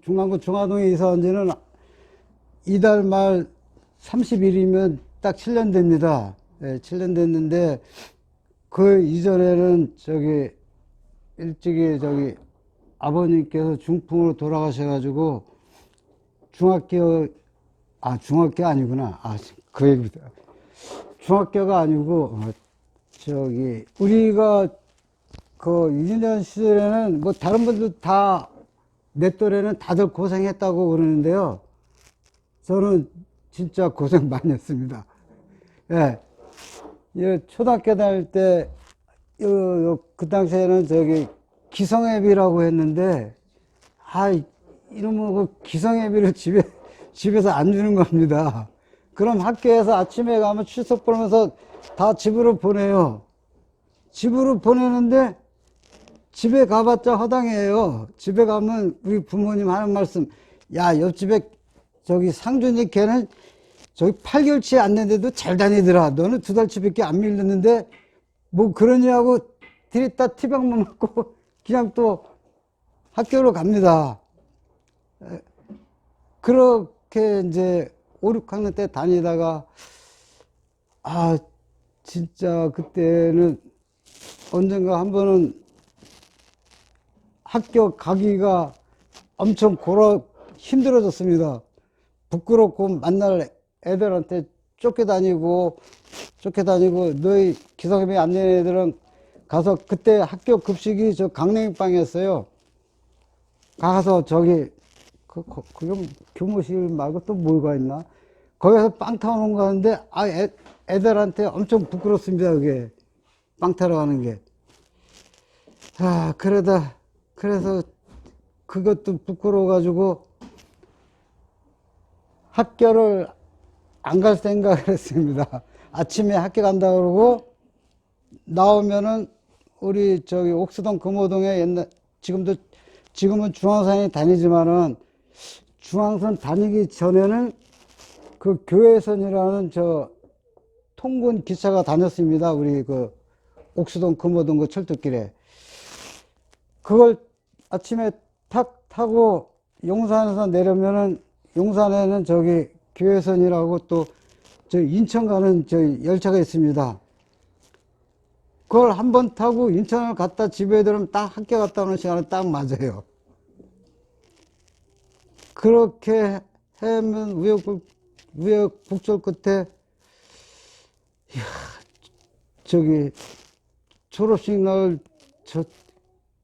중랑구 중화동에 이사 온 지는 이달 말 30일이면 딱 7년 됩니다. 네, 7년 됐는데, 그 이전에는 일찍이 아버님께서 중풍으로 돌아가셔가지고, 중학교 아니구나. 그 얘기부터. 중학교가 아니고, 우리가 그 2년 시절에는 뭐 다른 분들 다, 내 또래는 다들 고생했다고 그러는데요. 저는 진짜 고생 많이 했습니다. 예. 초등학교 다닐 때, 그 당시에는 기성예비라고 했는데, 이러면 그 기성예비를 집에서 안 주는 겁니다. 그럼 학교에서 아침에 가면 출석 부르면서 다 집으로 보내요. 집으로 보내는데, 집에 가봤자 허당이에요. 집에 가면 우리 부모님 하는 말씀, 야, 옆집에 상준이 걔는 8개월치 안 됐는데도 잘 다니더라. 너는 2달치밖에 안 밀렸는데 뭐 그러냐고 들이다 티백만 맞고 그냥 또 학교로 갑니다. 그렇게 이제 5, 6학년 때 다니다가 진짜 그때는 언젠가 한 번은 학교 가기가 엄청 힘들어졌습니다. 부끄럽고 만날 애들한테 쫓겨다니고 너희 기성예비 안 되는 애들은 가서, 그때 학교 급식이 강냉이빵이었어요. 가서 그게 교무실 말고 또 뭐가 있나? 거기서 빵 타오는 거 하는데, 애들한테 엄청 부끄럽습니다, 그게. 빵 타러 가는 게. 그래서 그것도 부끄러워가지고 학교를 안 갈 생각을 했습니다. 아침에 학교 간다 그러고 나오면은 우리 옥수동 금호동에 지금은 중앙선이 다니지만은 중앙선 다니기 전에는 그 교회선이라는 통근 기차가 다녔습니다. 우리 옥수동 금호동 그 철도길에. 그걸 아침에 타고 용산에서 내려면은, 용산에는 교회선이라고 또 인천 가는 열차가 있습니다. 그걸 한번 타고 인천을 갔다 집에 들으면 딱 학교 갔다 오는 시간은 딱 맞아요. 그렇게 하면 우여곡절 끝에 졸업식 날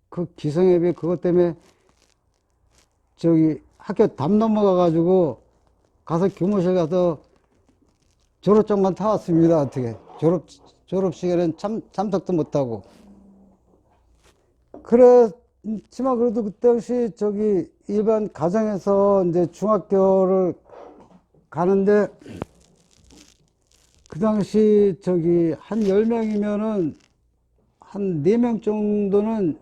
그 기성예비 그것 때문에 학교 담 넘어가가지고 가서 교무실 가서 졸업장만 타왔습니다. 어떻게 졸업식에는 참석도 못하고. 그렇지만 그래도 그때 당시 일반 가정에서 이제 중학교를 가는데, 그 당시 한 10명이면은 한 4명 정도는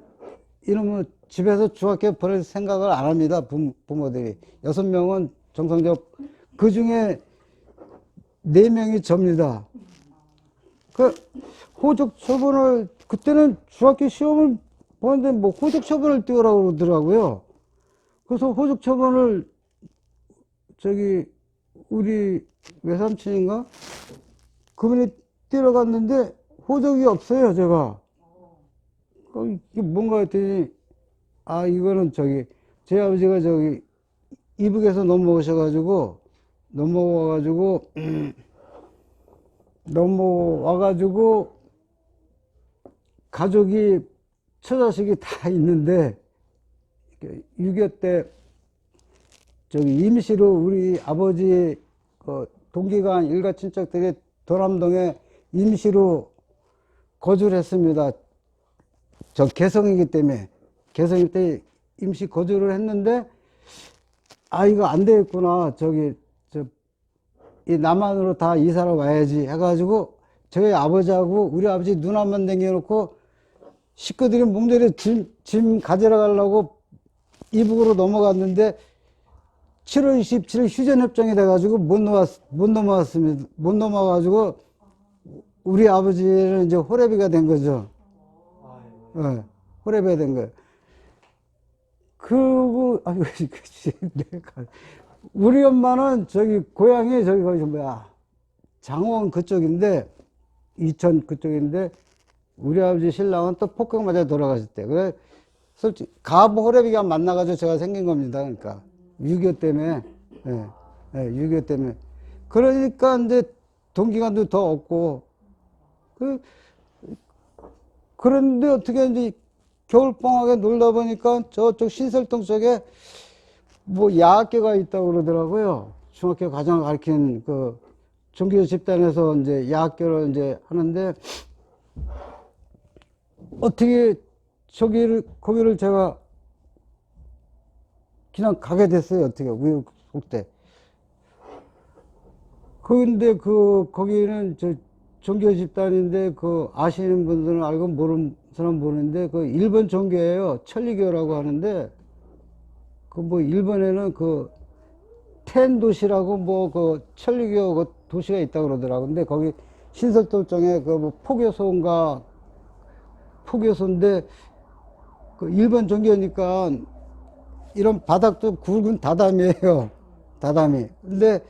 이러면 집에서 중학교 보낼 생각을 안 합니다. 부모들이. 6명은 정상적, 그 중에 4명이 접니다. 호적 처분을, 그때는 중학교 시험을 보는데 뭐 호적 처분을 띄우라고 그러더라고요. 그래서 호적 처분을 우리 외삼촌인가? 그분이 띄러 갔는데 호적이 없어요, 제가. 이게 뭔가 했더니, 이거는 제 아버지가 이북에서 넘어와가지고, 가족이, 처자식이 다 있는데, 6.25 때, 임시로 우리 아버지, 동기간 일가 친척들이 도남동에 임시로 거주를 했습니다. 개성이기 때문에 임시 거주를 했는데, 이거 안 되겠구나. 이 남한으로 다 이사를 와야지 해가지고 저희 아버지하고 우리 아버지 누나만 남겨놓고 식구들이 몽둥이로 짐 가지러 가려고 이북으로 넘어갔는데 7월 27일 휴전협정이 돼가지고 못 넘어왔습니다. 못 넘어가지고 우리 아버지는 이제 호래비가 된 거죠. 예, 호랩에 된 거예요. 그리고, 아이고, 내가, 우리 엄마는 저기, 고향이 저기, 거기 뭐야, 장원 그쪽인데, 이천 그쪽인데, 우리 아버지 신랑은 또 폭격 맞아 돌아가셨대. 그래, 솔직히, 가부 호랩이가 만나가지고 제가 생긴 겁니다. 그러니까. 6.25 때문에, 예, 예, 6.25 때문에. 그러니까 이제 동기간도 더 없고, 그런데 어떻게 이제 겨울방학에 놀다 보니까 저쪽 신설동 쪽에 뭐 야학교가 있다고 그러더라고요. 중학교 과정을 가르치는 그 종교 집단에서 이제 야학교를 이제 하는데 어떻게 거기를 제가 그냥 가게 됐어요. 어떻게 우여곡 때. 그런데 거기는 저 종교 집단인데 아시는 분들은 알고 모르는 사람 모르는데 일본 종교예요. 천리교라고 하는데 일본에는 텐도시라고 천리교 도시가 있다고 그러더라고. 근데 거기 신설도청에 포교소인데 일본 종교니까 이런 바닥도 굵은 다담이에요. 다담이. 근데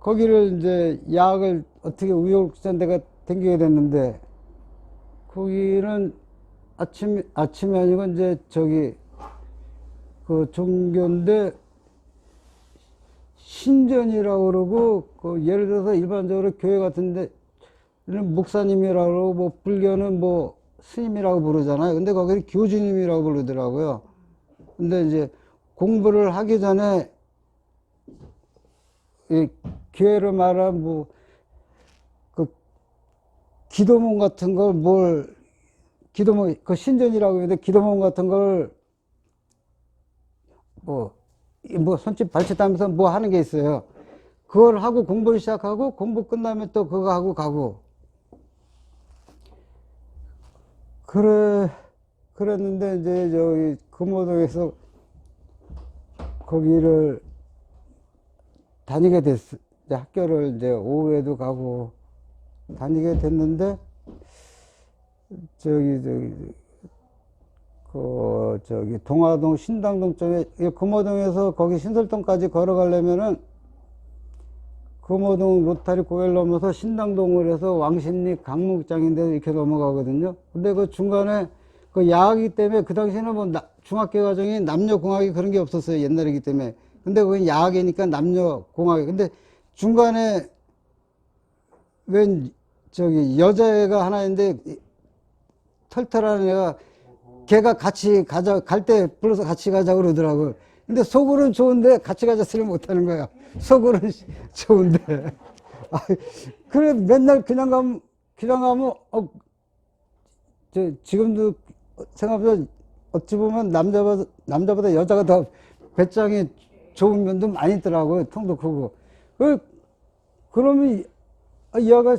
거기를 이제 야학을 어떻게 우여곡절대가 댕기게 됐는데 거기는 아침이 아니고 이제 종교인데 신전이라고 그러고 예를 들어서 일반적으로 교회 같은데 목사님이라고 그러고 불교는 스님이라고 부르잖아요. 근데 거기는 교주님이라고 부르더라고요. 근데 이제 공부를 하기 전에 이 교회로 말하면 기도문 같은 걸 기도문 신전이라고 하는데 기도문 같은 걸 손짓 발짓 하면서 하는 게 있어요. 그걸 하고 공부를 시작하고 공부 끝나면 또 그거 하고 가고 그랬는데 이제 저기 금호동에서 거기를 다니게 됐어. 이제 학교를 이제 오후에도 가고 다니게 됐는데 동화동 신당동 쪽에 금호동에서 거기 신설동까지 걸어가려면은 금호동 로타리 고개를 넘어서 신당동을 해서 왕십리 강목장인데 이렇게 넘어가거든요. 근데 그 중간에 야학이기 때문에 그 당시에는 중학교 과정이 남녀공학이 그런 게 없었어요. 옛날이기 때문에. 근데 그건 야학이니까 남녀공학이. 근데 중간에 웬 여자애가 하나 있는데 털털한 애가 걔가 같이 가자, 갈 때 불러서 같이 가자고 그러더라고요. 근데 속으로는 좋은데 같이 가자 소리 못 하는 거야. 속으로는 좋은데. 그래, 맨날 그냥 가면, 지금도 생각보다 어찌 보면 남자보다 여자가 더 배짱이 좋은 면도 많이 있더라고요. 통도 크고. 그러면 얘가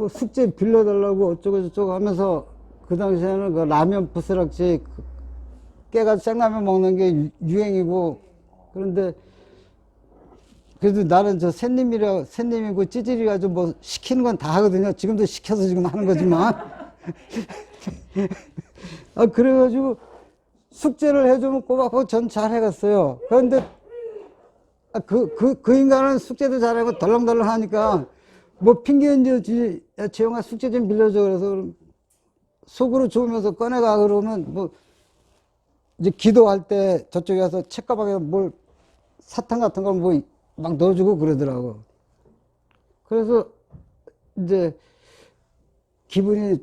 숙제 빌려달라고 어쩌고저쩌고 하면서 그 당시에는 라면 부스락지 깨가지고 생라면 먹는 게 유행이고 그런데 그래도 나는 새님이고 찌질이가지고 시키는 건 다 하거든요. 지금도 시켜서 지금 하는 거지만. 그래가지고 숙제를 해주면 꼬박꼬박 전 잘 해갔어요. 그런데 그 인간은 숙제도 잘하고 덜렁덜렁 하니까 핑계인지 야 재영아 숙제 좀 빌려줘 그래서 속으로 좋으면서 꺼내가 그러면 이제 기도할 때 저쪽에 가서 책가방에 사탕 같은 걸 막 넣어주고 그러더라고. 그래서 이제 기분이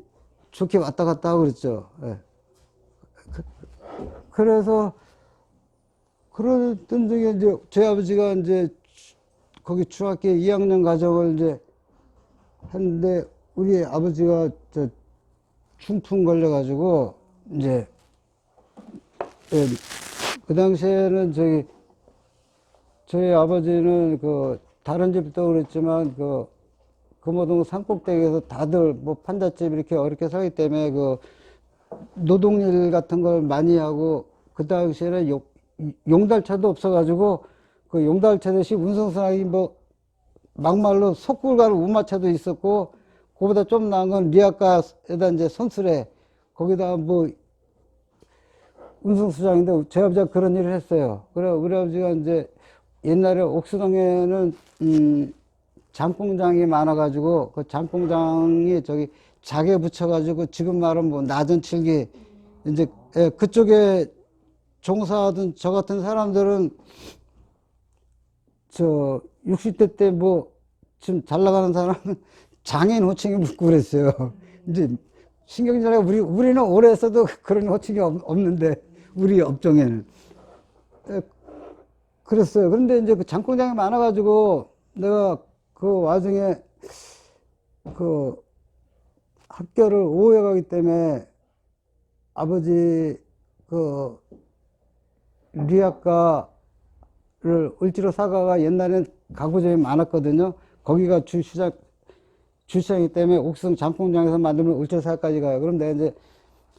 좋게 왔다 갔다 하고 그랬죠. 예. 그래서 그러던 중에 이제 저희 아버지가 이제 거기 중학교 2학년 과정을 이제 했는데 우리 아버지가 중풍 걸려가지고 이제 그 당시에는 저희 아버지는 다른 집도 그랬지만 금호동 산꼭대기에서 다들 판잣집 이렇게 어렵게 살기 때문에 노동일 같은 걸 많이 하고 그 당시에는 용달차도 없어가지고 용달차 대신 운송선하기 막말로 속굴 가는 우마차도 있었고 그보다 좀 나은 건 리아카에다 이제 선수래. 거기다 뭐 운송수장인데 제 아버지가 그런 일을 했어요. 그래 우리 아버지가 이제 옛날에 옥수동에는 장공장이 많아가지고 그 장공장이 저기 자개 붙여가지고 지금 말은 뭐 나전칠기 이제 그쪽에 종사하던 저 같은 사람들은 저 60대 때 뭐 지금 잘 나가는 사람은 장애인 호칭이 붙고 그랬어요. 이제 신경전에 우리는 오래 했어도 그런 호칭이 없는데 우리 업종에는 그랬어요. 그런데 이제 그 장공장이 많아가지고 내가 그 와중에 그 학교를 오후에 가기 때문에 아버지 그 리아카를 을지로 사가가 옛날엔 가구점이 많았거든요. 거기가 주시장이기 때문에 옥수동 장공장에서 만들면 을지로 사가까지 가요. 그런데 이제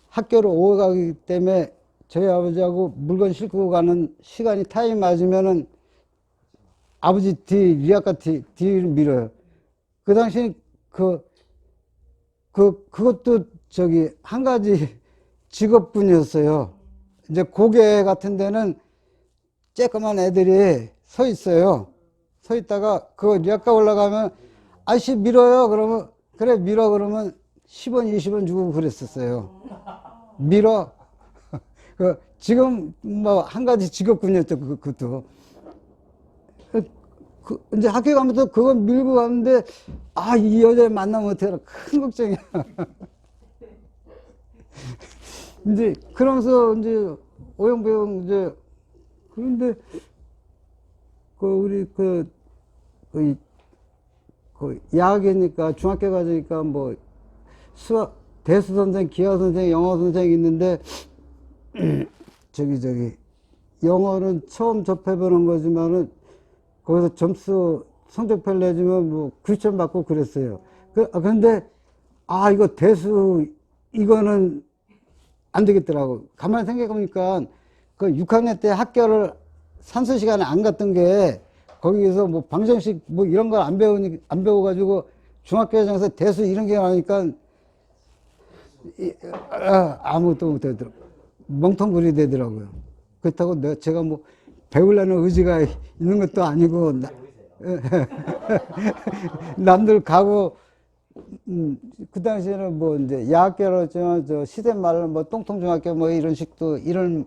학교를 오후에 가기 때문에 저희 아버지하고 물건 싣고 가는 시간이 타임 맞으면은 아버지 리아카 뒤를 밀어요. 그 당시 그것도 저기 한 가지 직업군이었어요. 이제 고개 같은 데는 쬐끄만 애들이 서 있어요. 서 있다가 그 리아카 올라가면 아저씨 밀어요. 그러면 그래 밀어 그러면 10원 20원 주고 그랬었어요. 밀어. 지금 뭐 한 가지 직업군이었죠. 그것도. 이제 학교 가면서 그거 밀고 가는데 이 여자 만나면 어떡하나 큰 걱정이야. 이제 그러면서 이제 오영배영 이제 그런데 우리 야학이니까 중학교 가니까 뭐 수학 대수 선생, 기하 선생, 영어 선생이 있는데 저기 영어는 처음 접해보는 거지만은 거기서 점수 성적표를 내주면 뭐 9점 받고 그랬어요. 그런데 이거 대수 이거는 안 되겠더라고. 가만히 생각해보니까 그 6학년 때 학교를 산수 시간에 안 갔던 게 거기서 뭐 방정식 뭐 이런 걸 안 배워가지고 중학교에서 대수 이런 게 나오니까 아무것도 못하더라고. 멍텅구리 되더라고요. 그렇다고 제가 뭐 배우려는 의지가 있는 것도 아니고 남들 가고 그 당시에는 뭐 이제 야학교로 저 시대 말로 뭐 똥통중학교 뭐 이런 식도 이런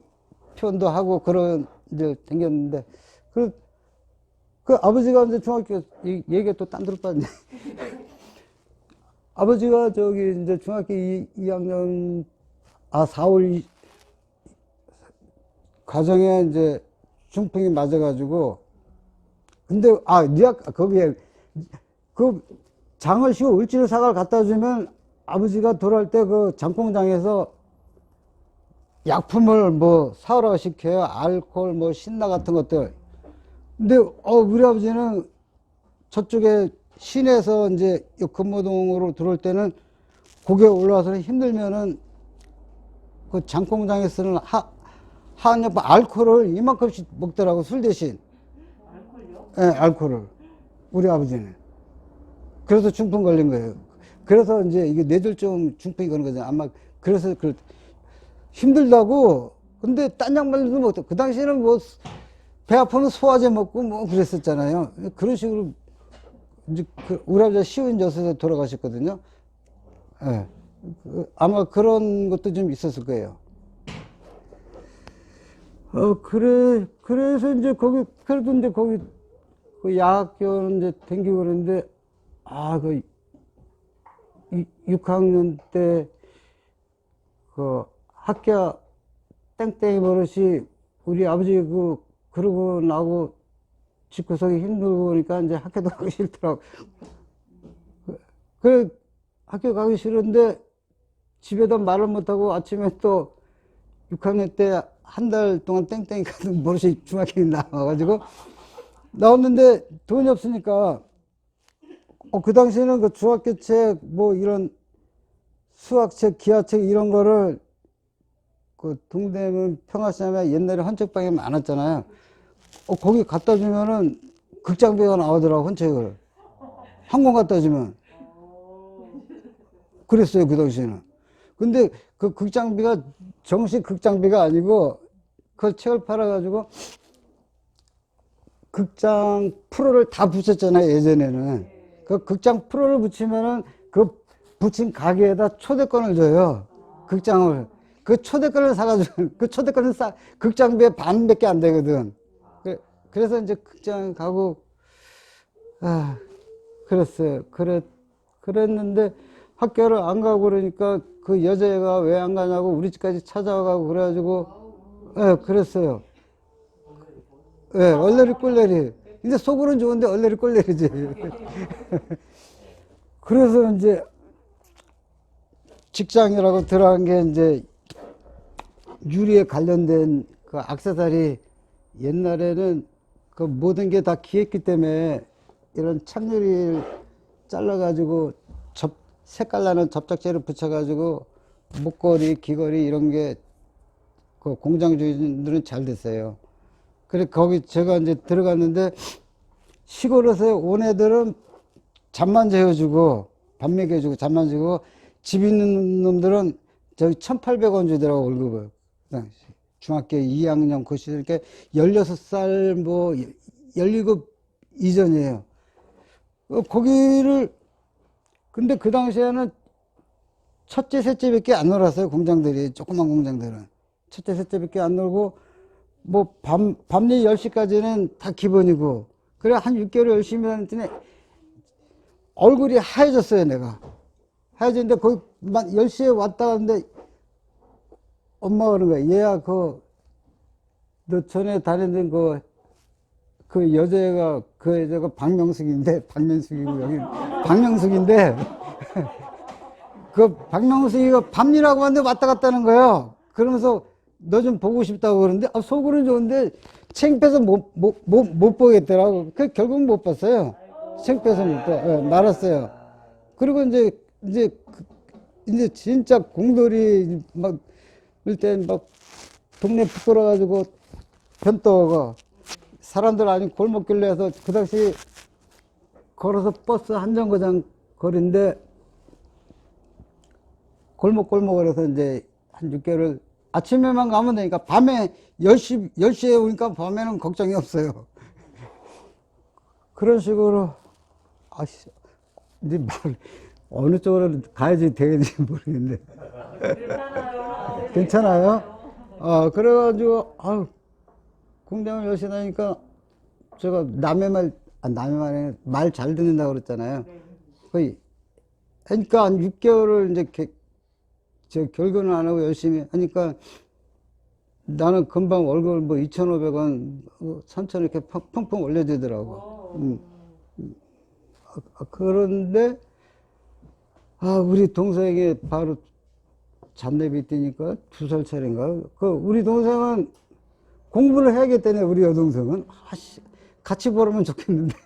표현도 하고 그런 이제 댕겼는데 그 아버지가 이제 중학교 얘기가 또 딴 데로 빠졌네. 아버지가 저기 이제 중학교 2학년 4월 과정에 이제 중풍이 맞아가지고 근데 거기에 그 장을 쉬고 을지로 사과를 갖다 주면 아버지가 돌아올 때 그 장공장에서 약품을 뭐 사오라고 시켜요. 알코올 뭐 신나 같은 것들. 근데 우리 아버지는 저쪽에 시내에서 이제 금호동으로 들어올 때는 고개 올라와서 힘들면은 그 장공장에 쓰는 한약품 알코올을 이만큼씩 먹더라고, 술 대신. 알코올요? 네, 알코올을. 우리 아버지는. 그래서 중풍 걸린 거예요. 그래서 이제 이게 뇌졸중 중풍이 거는 거잖아요. 아마 그래서 힘들다고. 근데 딴 약 말도 못해. 그 당시에는 뭐 배 아프면 소화제 먹고 뭐 그랬었잖아요. 그런 식으로 이제 우리 아버지가 시운져서 돌아가셨거든요. 네. 아마 그런 것도 좀 있었을 거예요. 그래서 이제 그래도 이제 그 야학교는 이제 댕기고 그랬는데, 6학년 때 그 학교 땡땡이 버릇이 우리 아버지 그러고 나고 집구석이 힘들고 그러니까 이제 학교도 가기 싫더라고. 학교 가기 싫은데 집에다 말을 못하고 아침에 또 6학년 때 한 달 동안 땡땡이 가는 버릇이 중학교에 나와가지고 나왔는데 돈이 없으니까 그 당시에는 그 중학교 책 뭐 이런 수학책, 기하책 이런 거를 그 동대문 평화시장에 옛날에 헌책방에 많았잖아요. 거기 갖다 주면은 극장배가 나오더라고, 헌책을. 한 권 갖다 주면. 그랬어요, 그 당시에는. 근데 그 극장비가 정식 극장비가 아니고 그 책을 팔아가지고 극장 프로를 다 붙였잖아요, 예전에는. 그 극장 프로를 붙이면은 그 붙인 가게에다 초대권을 줘요. 극장을. 그 초대권을 사가지고, 그 초대권은 극장비의 반밖에 안 되거든. 그래서 이제 극장 가고, 아, 그랬어요. 그랬는데 학교를 안 가고 그러니까 그 여자애가 왜 안 가냐고 우리 집까지 찾아와가고 그래가지고, 예, 그랬어요. 예, 얼레리 꼴레리. 근데 속으로는 좋은데 얼레리 꼴레리지. 그래서 이제 직장이라고 들어간 게 이제 유리에 관련된 그 액세서리 옛날에는 그 모든 게 다 기했기 때문에 이런 참유리를 잘라가지고 색깔 나는 접착제를 붙여가지고 목걸이, 귀걸이 이런 게 그 공장 주인들은 잘 됐어요. 그래, 거기 제가 이제 들어갔는데 시골에서 온 애들은 잠만 재워주고 밥 먹여주고 잠만 재고 집 있는 놈들은 저기 1,800원 주더라고 월급을. 그 당시 중학교 2학년 그 시절 이렇게 16살 뭐 17 이전이에요. 거기를 근데 그 당시에는 첫째 셋째밖에 안 놀았어요. 공장들이 조그만 공장들은 첫째 셋째밖에 안 놀고 뭐 밤 10시까지는 다 기본이고 그래 한 6개월 열심히 했더니 얼굴이 하얘졌어요. 내가 하얘졌는데 거기 10시에 왔다 갔는데 엄마가 그런 거야. 얘야 너 전에 다니던 그 여자애가 그 여자가 박명숙이고 여기 박명숙인데 그 박명숙이가 밤이라고 하는데 왔다 갔다는 거예요. 그러면서 너 좀 보고 싶다고 그러는데 속으로는 좋은데 창피해서 못 보겠더라고. 그 결국 못 봤어요. 창피해서 못 봐. 예, 말았어요. 그리고 이제 진짜 공돌이 막 일단 막 동네 부끄러가지고 변또가 사람들 아닌 골목길에서 그 당시 걸어서 버스 한 정거장 거리인데 골목골목을해서 이제 한 6개월을 아침에만 가면 되니까 밤에 10시에 오니까 밤에는 걱정이 없어요. 그런 식으로 이제 어느 쪽으로 가야지 되겠는지 모르겠네. 괜찮아요? 그래가지고 공장을 열심히 하니까 제가 남의 말 잘 듣는다고 그랬잖아요. 거의 그러니까 한 6개월을 이제 결근을 안 하고 열심히 하니까 나는 금방 월급을 뭐 2,500원, 3,000원 이렇게 펑펑 올려주더라고. 그런데, 우리 동생이 바로 잔내비 뛰니까 2살 차인가? 우리 동생은 공부를 해야겠다네, 우리 여동생은. 같이 벌으면 좋겠는데.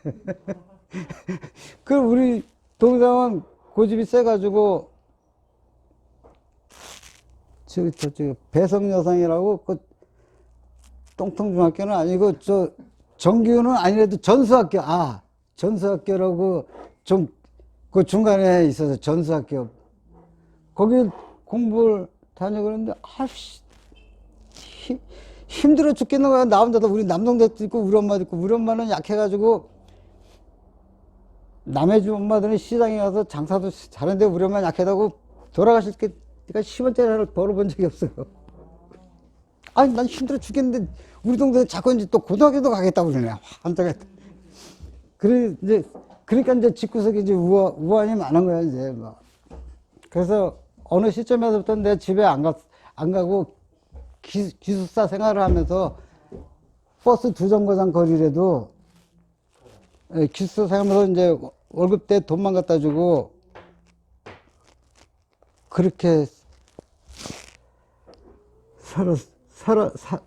우리 동생은 고집이 세가지고, 저기 배성여상이라고 똥통중학교는 아니고 정규는 아니라도 전수학교라고 좀 그 중간에 있어서 전수학교 거기 공부를 다니고 그러는데 힘들어 죽겠는 거야. 나 혼자도 우리 남동생도 있고 우리 엄마도 있고 우리 엄마는 약해가지고 남의 집 엄마들은 시장에 가서 장사도 잘하는데 우리 엄마는 약하다고 돌아가실 게 그러니까 10원짜리를 벌어본 적이 없어요. 난 힘들어 죽겠는데 우리 동생은 자꾸 이제 또 고등학교도 가겠다고 그러네. 한자가. 그러니까 이제 집구석에 이제 우환이 많은 거야, 이제 막. 그래서 어느 시점에서부터 내 집에 안 가고 기숙사 생활을 하면서 버스 2정거장 거리라도 기숙사 생활하면서 이제 월급 때 돈만 갖다 주고 그렇게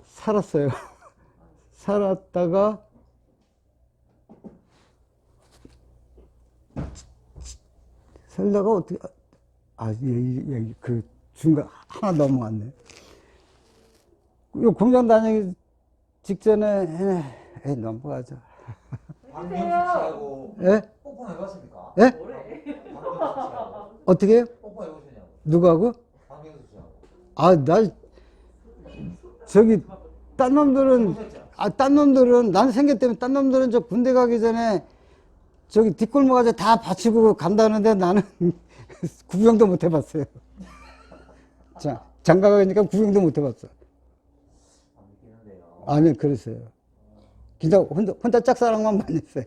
살았어요. 살았다가 살다가 어떻게 그 중간 하나 넘어갔네. 공장 다니기 직전에 넘어가죠. 박명수 씨하고 예? 뽀뽀 해봤습니까? 예? 박명수 씨하고 어떻게 해요? 뽀뽀 해봤습니까? 누구하고? 박명수 씨하고. 아, 나, 저기, 딴 놈들은, 딴 놈들은, 난 생각 때문에 딴 놈들은 저 군대 가기 전에 저기 뒷골목 가서 다 바치고 간다는데 나는 구경도 못 해봤어요. 자, 장가 가니까 구경도 못 해봤어. 아니, 그랬어요. 진짜 혼자 짝사랑만 많이 했어요.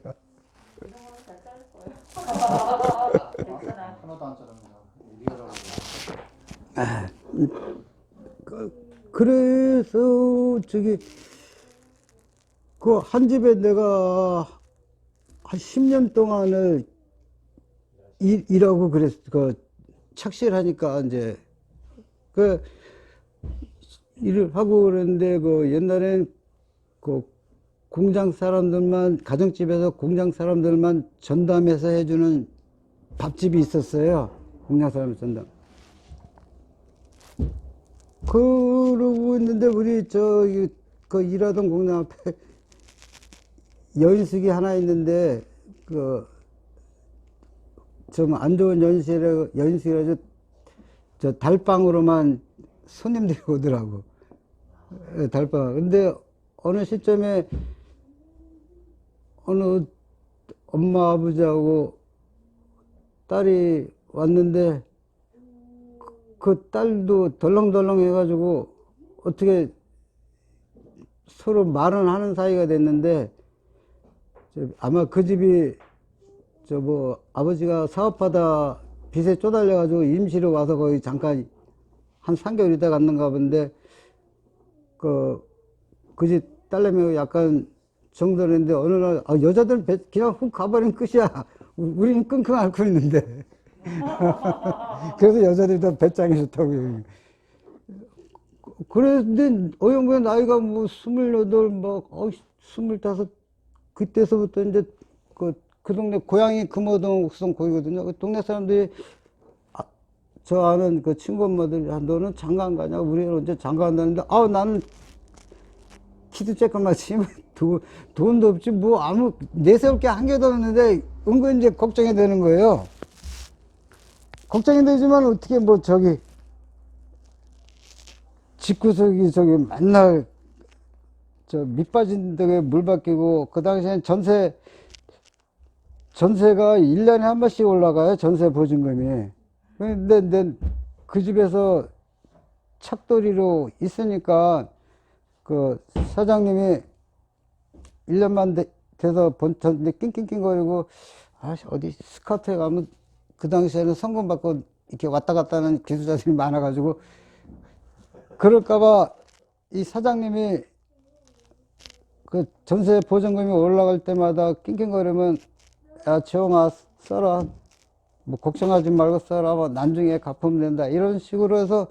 하나도 안 자릅니다. 리얼하고. 그래서 저기 그 한 집에 내가 한 10년 동안을 일하고 그랬어. 그 착실하니까 이제 그 일을 하고 그랬는데 그 옛날엔 그 공장 사람들만 가정집에서 공장 사람들만 전담해서 해주는 밥집이 있었어요. 공장 사람 전담. 그러고 있는데 우리 저기 그 일하던 공장 앞에 여인숙이 하나 있는데 그 좀 안 좋은 여인숙이라 저 달방으로만 손님들이 오더라고. 예, 달방. 근데 어느 시점에 어느 엄마 아버지하고 딸이 왔는데 그 딸도 덜렁덜렁 해가지고 어떻게 서로 말은 하는 사이가 됐는데 아마 그 집이 저 뭐 아버지가 사업하다 빚에 쪼달려가지고 임시로 와서 거기 잠깐 한 3개월 있다 갔는가 본데 그 집 딸내미가 약간 정들었는데 어느 날 여자들 그냥 훅 가버리면 끝이야. 우리는 끙끙 앓고 있는데. 그래서 여자들이 더 배짱이 좋다고. 그런데 어영부의 나이가 뭐 28, 뭐 25, 그때서부터 이제 그 동네 고향이 금호동 옥성 거기거든요. 그 동네 사람들이 저 아는 그 친구 엄마들이 너는 장가 안 가냐? 우리는 언제 장가 간다는데 나는 키도 쬐끔하지 돈도 없지 뭐 아무 내세울 게 한 개도 없는데 은근 이제 걱정이 되는 거예요. 걱정이 되지만 어떻게 뭐 저기 집구석이 저기 맨날 저 밑빠진 데에 물 박히고 그 당시엔 전세가 1년에 한 번씩 올라가요. 전세 보증금이. 근데 그 집에서 착돌이로 있으니까 그 사장님이 1년만 돼서 본전에 낑낑낑거리고 어디 스카우트에 가면 그 당시에는 성금 받고 이렇게 왔다 갔다 하는 기술자들이 많아가지고 그럴까봐 이 사장님이 그 전세 보증금이 올라갈 때마다 낑낑거리면 야 지영아 써라 뭐 걱정하지 말고 써라 뭐 나중에 갚으면 된다 이런 식으로 해서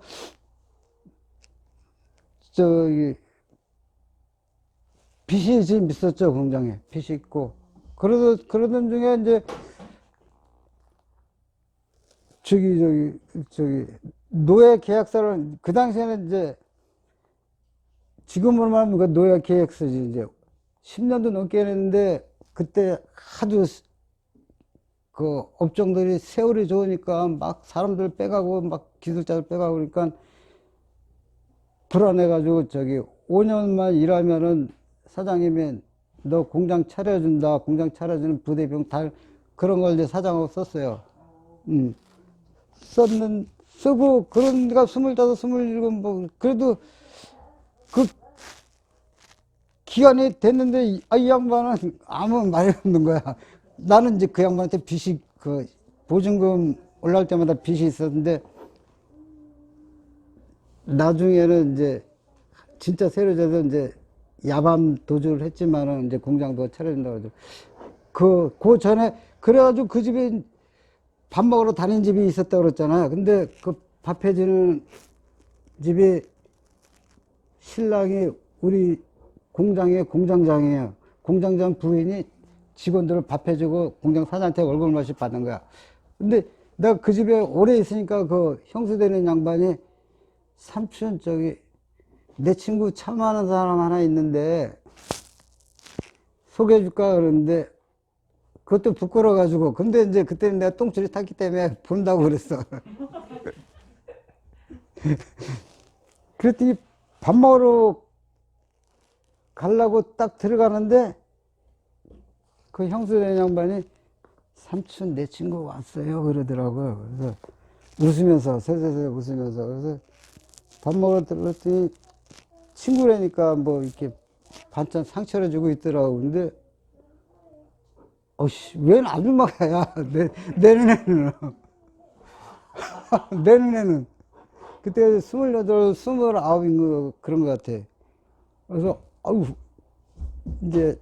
저기 빚이 지금 있었죠. 공장에 빚이 있고 그러던 중에 이제 저기 노예 계약서를 그 당시에는 이제 지금으로 말하면 그 노예 계약서지 이제 10년도 넘게 했는데 그때 하도 그 업종들이 세월이 좋으니까 막 사람들 빼가고 막 기술자들 빼가고 그러니까 불안해가지고 저기 5년만 일하면은 사장님이 너 공장 차려준다. 공장 차려주는 부대비용 다 그런 걸 이제 사장하고 썼어요. 쓰고 그런 데가 25, 27, 뭐 그래도 그 기간이 됐는데 이 양반은 아무 말이 없는 거야. 나는 이제 그 양반한테 빚이 그 보증금 올라올 때마다 빚이 있었는데 나중에는 이제 진짜 새로 져서 이제 야밤 도주를 했지만은 이제 공장도 차려준다고 그러죠. 그 전에 그래가지고 그 집에 밥 먹으러 다닌 집이 있었다고 그랬잖아요. 근데 그 밥 해주는 집이 신랑이 우리 공장의 공장장이에요. 공장장 부인이 직원들을 밥 해주고 공장 사장한테 월급을 몇씩 받는 거야. 근데 내가 그 집에 오래 있으니까 그 형수되는 양반이 삼촌 내 친구 참 아는 사람 하나 있는데 소개해줄까 그러는데 그것도 부끄러워가지고 근데 이제 그때는 내가 똥줄이 탔기 때문에 본다고 그랬어. 그랬더니 밥 먹으러 가려고 딱 들어가는데 그 형수된 양반이 삼촌 내 친구 왔어요 그러더라고요. 그래서 웃으면서 세세세 웃으면서 그래서 밥 먹으러 들었더니 친구라니까 뭐 이렇게 반찬 상차려 주고 있더라고. 근데 어씨 웬 아줌마야 내 눈에는 내 눈에는 그때 28, 29인 거 그런 것 같아. 그래서 아유 이제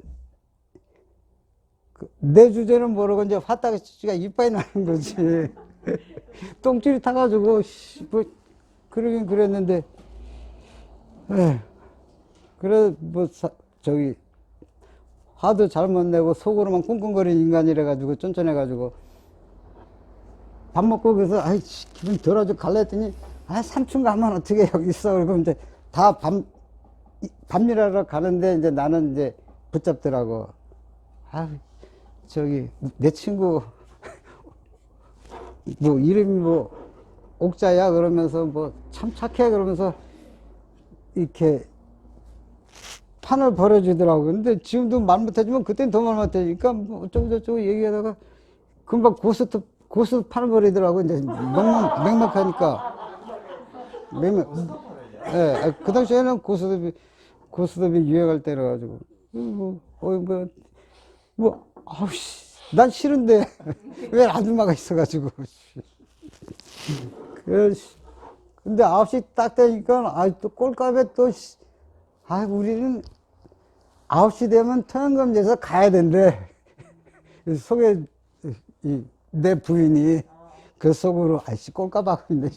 내 주제는 모르고 이제 화딱지가 이빨이 나는 거지. 똥줄이 타가지고 뭐 그러긴 그랬는데 그래 뭐 저기 화도 잘못 내고 속으로만 꿍꿍거리는 인간이라 가지고 쫀쫀해가지고 밥 먹고 그래서 아이 기분 덜어지고 갈라 했더니 아 삼촌 가면 어떻게 여기 있어 그러고 이제 다 밤일하러 가는데 이제 나는 이제 붙잡더라고. 아 저기 내 친구 뭐 이름이 뭐 옥자야 그러면서 뭐 참 착해 그러면서 이렇게 판을 벌어주더라고. 근데 지금도 말 못하지만 그때는 더 말 못하니까 뭐 어쩌고 저쩌고 얘기하다가 금방 고스톱 판을 벌이더라고. 이제 맥락하니까. 예, 그 당시에는 고스톱이 유행할 때라 가지고. 아우씨, 난 싫은데. 왜 아줌마가 있어가지고. 근데 9시 딱 되니까, 또 꼴값에 또, 우리는 9시 되면 토연금지에서 가야 된대. 속에, 내 부인이 그 속으로, 꼴값하고 있네.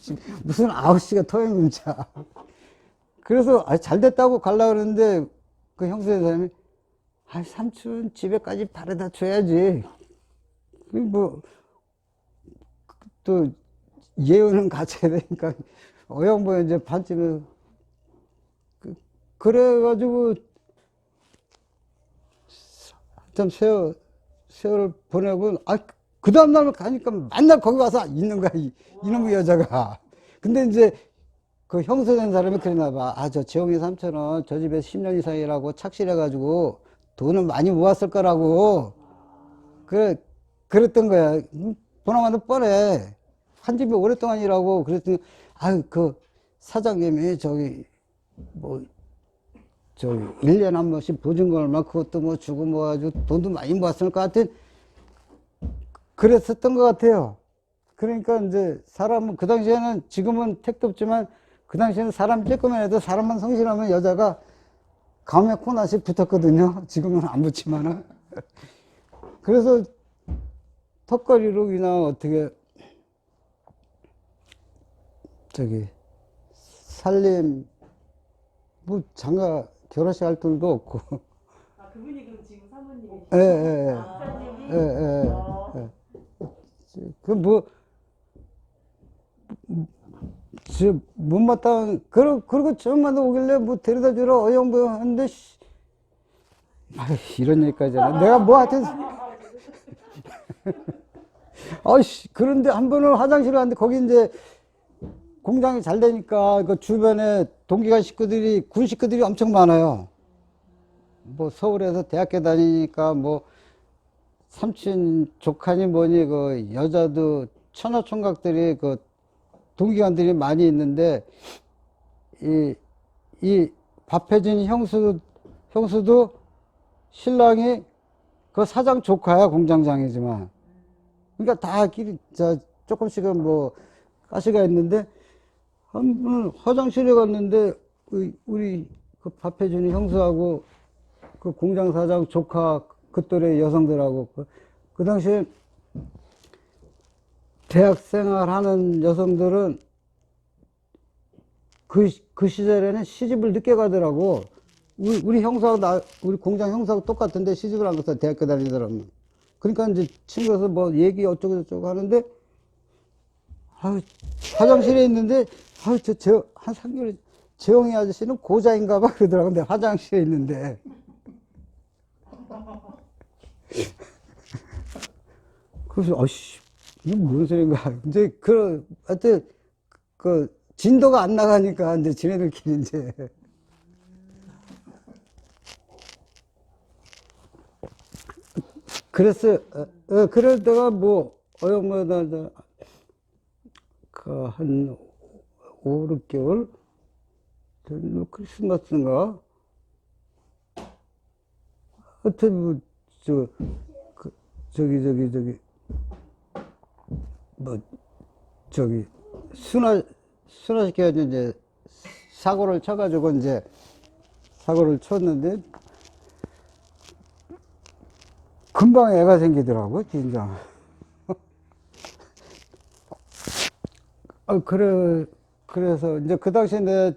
무슨 9시가 토연금지야. 그래서, 잘 됐다고 가려고 그러는데, 그 형수의 사람이, 삼촌 집에까지 바래다 줘야지. 뭐, 또, 예우는 갖춰야 되니까, 어영부에 이제 반쯤에, 그래가지고, 좀 세월을 보내고, 그 다음날 가니까 맨날 거기 와서 있는 거야, 이놈의 여자가. 근데 이제, 그 형수된 사람이 그러나 봐. 저 재홍이 삼촌은 저 집에 10년 이상 일하고 착실해가지고 돈을 많이 모았을 거라고. 그랬던 거야. 보나마나 뻔해. 한 집에 오랫동안 일하고 그랬더니, 그 사장님이 뭐, 1년에 한 번씩 보증금 얼마 그것도 뭐 주고 모아가지고 돈도 많이 모았을 것 같은 그랬었던 것 같아요. 그러니까 이제 사람은 그 당시에는 지금은 택도 없지만 그 당시에는 사람 쬐끔만 해도 사람만 성실하면 여자가 가음에 코나씩 붙었거든요. 지금은 안 붙지만은. 그래서 턱걸이로 그냥 어떻게 살림 뭐 장가 결혼식 할 돈도 없고. 그분이 그럼 지금 사모님이시죠? 예. 사모님이? 못마땅, 그리고 좀만 더 오길래 뭐 데려다 주러 어영부영 하는데, 이런 얘기까지 하나. 내가 뭐 하여튼, 그런데 한 번은 화장실 갔는데 거기 이제 공장이 잘 되니까 그 주변에 동기간 식구들이, 군 식구들이 엄청 많아요. 뭐 서울에서 대학교 다니니까 뭐 삼친 조카니 뭐니 그 여자도 천하총각들이 그 동기간들이 많이 있는데 이 밥해준 형수도 신랑이 그 사장 조카야. 공장장이지만 그러니까 다 길이 조금씩은 뭐 가시가 있는데 한 번은 화장실에 갔는데 우리 그 밥해주는 형수하고 그 공장 사장 조카 그 또래 여성들하고 그 당시에 대학생활 하는 여성들은 그 시절에는 시집을 늦게 가더라고. 우리 형사하고 우리 공장 형사하고 똑같은데 시집을 안 가서 대학교 다니더라고. 그러니까 이제 친구에서 뭐 얘기 어쩌고 저쩌고 하는데, 화장실에 있는데, 한 3개월, 재홍이 아저씨는 고자인가 봐 그러더라고. 근데 화장실에 있는데. 그래서, 이게 무슨 소린가. 이제, 하여튼, 진도가 안 나가니까 이제 지네들끼리 이제. 그랬어요. 그럴 때가 뭐, 한 5, 6개월? 크리스마스인가? 하여튼, 뭐, 순화시켜가지고 이제 사고를 쳐가지고 이제 사고를 쳤는데 금방 애가 생기더라고, 진짜. 그래서 이제 그 당시에 내가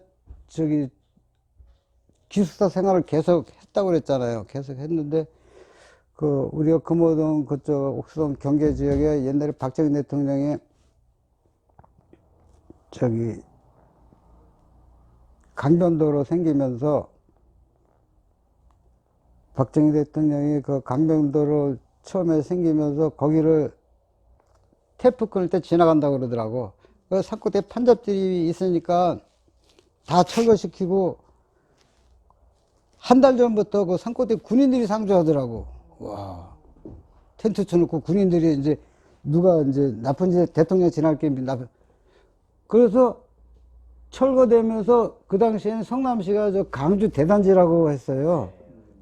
기숙사 생활을 계속 했다고 그랬잖아요. 계속 했는데, 우리가 금호동 그쪽 옥수동 경계 지역에 옛날에 박정희 대통령이 강변도로 생기면서 박정희 대통령이 그 강변도로 처음에 생기면서 거기를 테이프 끊을 때 지나간다고 그러더라고. 그 산골에 판잡들이 있으니까 다 철거시키고 한 달 전부터 그 산골에 군인들이 상주하더라고. 와. 텐트 쳐놓고 군인들이 이제 누가 이제 나쁜 짓 대통령 지날 게 나쁜. 그래서 철거되면서 그 당시에는 성남시가 저 강주 대단지라고 했어요.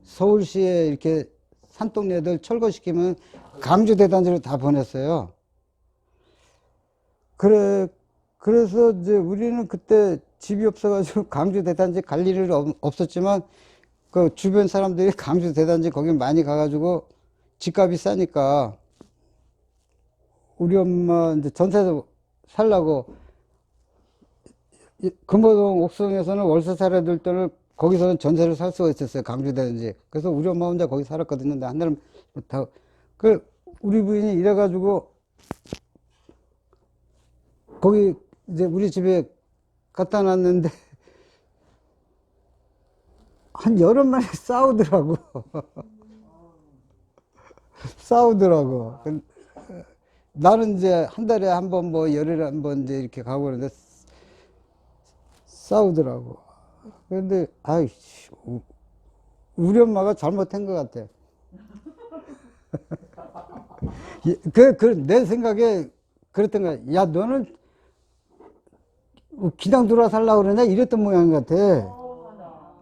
서울시에 이렇게 산동네들 철거시키면 강주 대단지로 다 보냈어요. 그래서 이제 우리는 그때 집이 없어가지고 강주 대단지 갈 일이 없었지만 그 주변 사람들이 강주 대단지 거기 많이 가가지고 집값이 싸니까 우리 엄마 이제 전세에서 살라고 금호동 옥수동에서는 월세 살아야 될 때는 거기서는 전세를 살 수가 있었어요. 강주 대단지. 그래서 우리 엄마 혼자 거기 살았거든요. 근데 한 달은 다, 우리 부인이 이래가지고 거기 이제 우리 집에 갖다 놨는데 한 여러 마리 싸우더라고. 싸우더라고. 나는 이제 한 달에 한 번 뭐 열흘에 한 번 이제 이렇게 가고 그러는데 싸우더라고. 그런데 아이씨, 우리 엄마가 잘못한 것 같아. 내 생각에 그랬던 거야. 야, 너는 그냥 들어와 살라고 그러냐? 이랬던 모양 같아.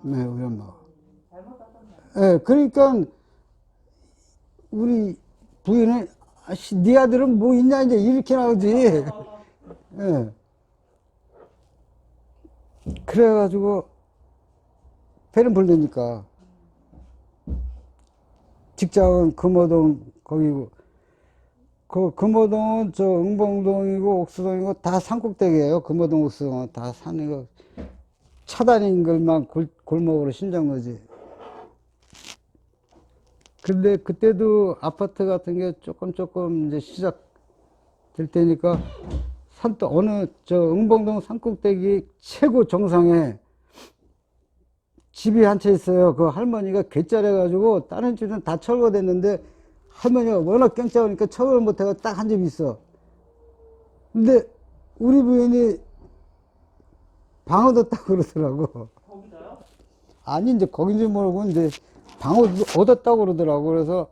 네, 우리 엄마가. 예, 그러니까 우리 부인은 아씨, 네 아들은 뭐 있냐 이제 이렇게 나오지. 예. 그래가지고 배는 불르니까 직장은 금호동 거기고 그 금호동은 저 응봉동이고 옥수동이고 다 산꼭대기예요. 금호동 옥수동은 다 산이고 차 다니는 걸만 골목으로 신정로지. 근데 그때도 아파트 같은 게 조금 이제 시작될 때니까 어느 응봉동 산꼭대기 최고 정상에 집이 한 채 있어요. 그 할머니가 괴짜려가지고 다른 집은 다 철거됐는데 할머니가 워낙 깽짜오니까 철거를 못해가 딱 한 집이 있어. 근데 우리 부인이 방 얻었다고 그러더라고. 거기서요? 아니, 이제 거긴지 모르고 이제 방 얻었다고 그러더라고. 그래서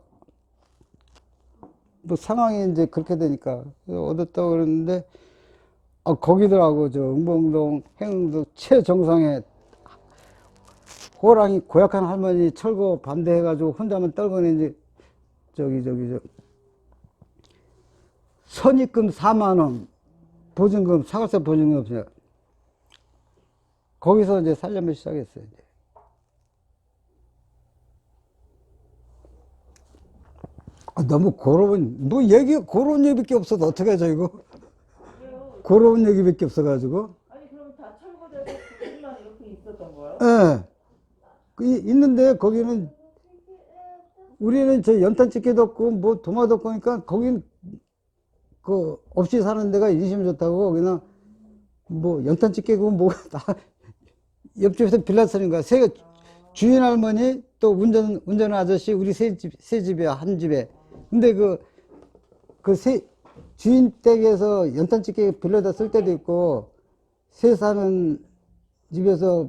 뭐 상황이 이제 그렇게 되니까 얻었다고 그러는데 거기더라고. 저 응봉동 행흥도 최정상에 호랑이 고약한 할머니 철거 반대해가지고 혼자만 떨궈내지. 선입금 4만 원, 보증금, 사과세 보증금 없어요. 거기서 이제 살려면 시작했어요. 이제. 너무 고로운, 뭐 고로운 얘기밖에 없어도 어떡하죠, 이거? 그래요. 고로운 얘기밖에 없어가지고. 아니 그럼 다 철거돼서 그것만 이렇게 있었던 거예요? 예. 있는데 거기는 우리는 저 연탄 집게도 없고 뭐 도마도 없고 그러니까 거긴 없이 사는 데가 인심 좋다고 그냥 뭐 연탄 집게고 뭐 다 옆집에서 빌라 쓰는 거야. 주인 할머니 또 운전 아저씨 우리 세 집이야 한 집에. 근데 주인 댁에서 연탄 집게 빌려다 쓸 때도 있고 새 사는 집에서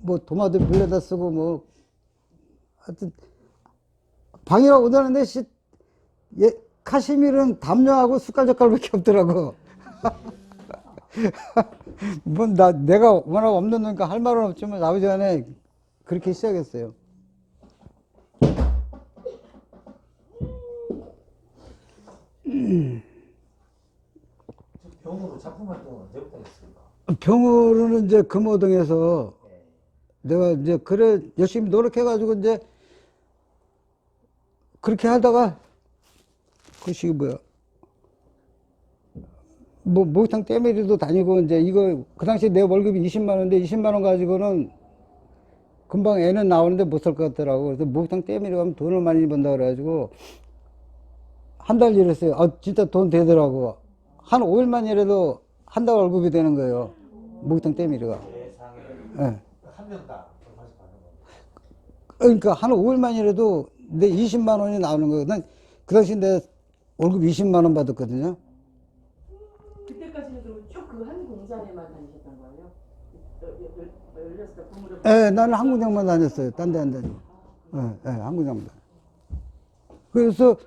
뭐 도마도 빌려다 쓰고 뭐 하여튼 방이라고 오다는데 카시밀은 담요하고 숟갈젓갈밖에 없더라고. 뭐 내가 워낙 없는 놈이니까 할 말은 없지만 아버지 안에 그렇게 시작했어요. 병으로 작품 활동은 언제부터 했습니까? 병으로는 이제 금호동에서 내가 이제 그래 열심히 노력해가지고 이제 그렇게 하다가 그것이 뭐야 뭐 목욕탕 때밀이도 다니고 이제 이거 그 당시 내 월급이 20만 원인데 20만 원 가지고는 금방 애는 나오는데 못 살 것 같더라고. 그래서 목욕탕 때밀이 가면 돈을 많이 번다 그래가지고 한 달 일했어요. 아 진짜 돈 되더라고. 한 5일만 일해도 한 달 월급이 되는 거예요. 목욕탕 때밀이가. 세상에 예. 한 명당 얼마씩 받는 겁니까? 그러니까 한 5일만 일해도 내 20만 원이 나오는 거예요. 난 그 당시 내 월급 20만 원 받았거든요. 그때까지는 그럼 쭉 그 한 공장에만 다니셨던 거예요? 16살 부모를 예, 나는 한 군데만 다녔어요. 딴 데 안 다니고. 예, 한 군데만 다녔어요. 그래서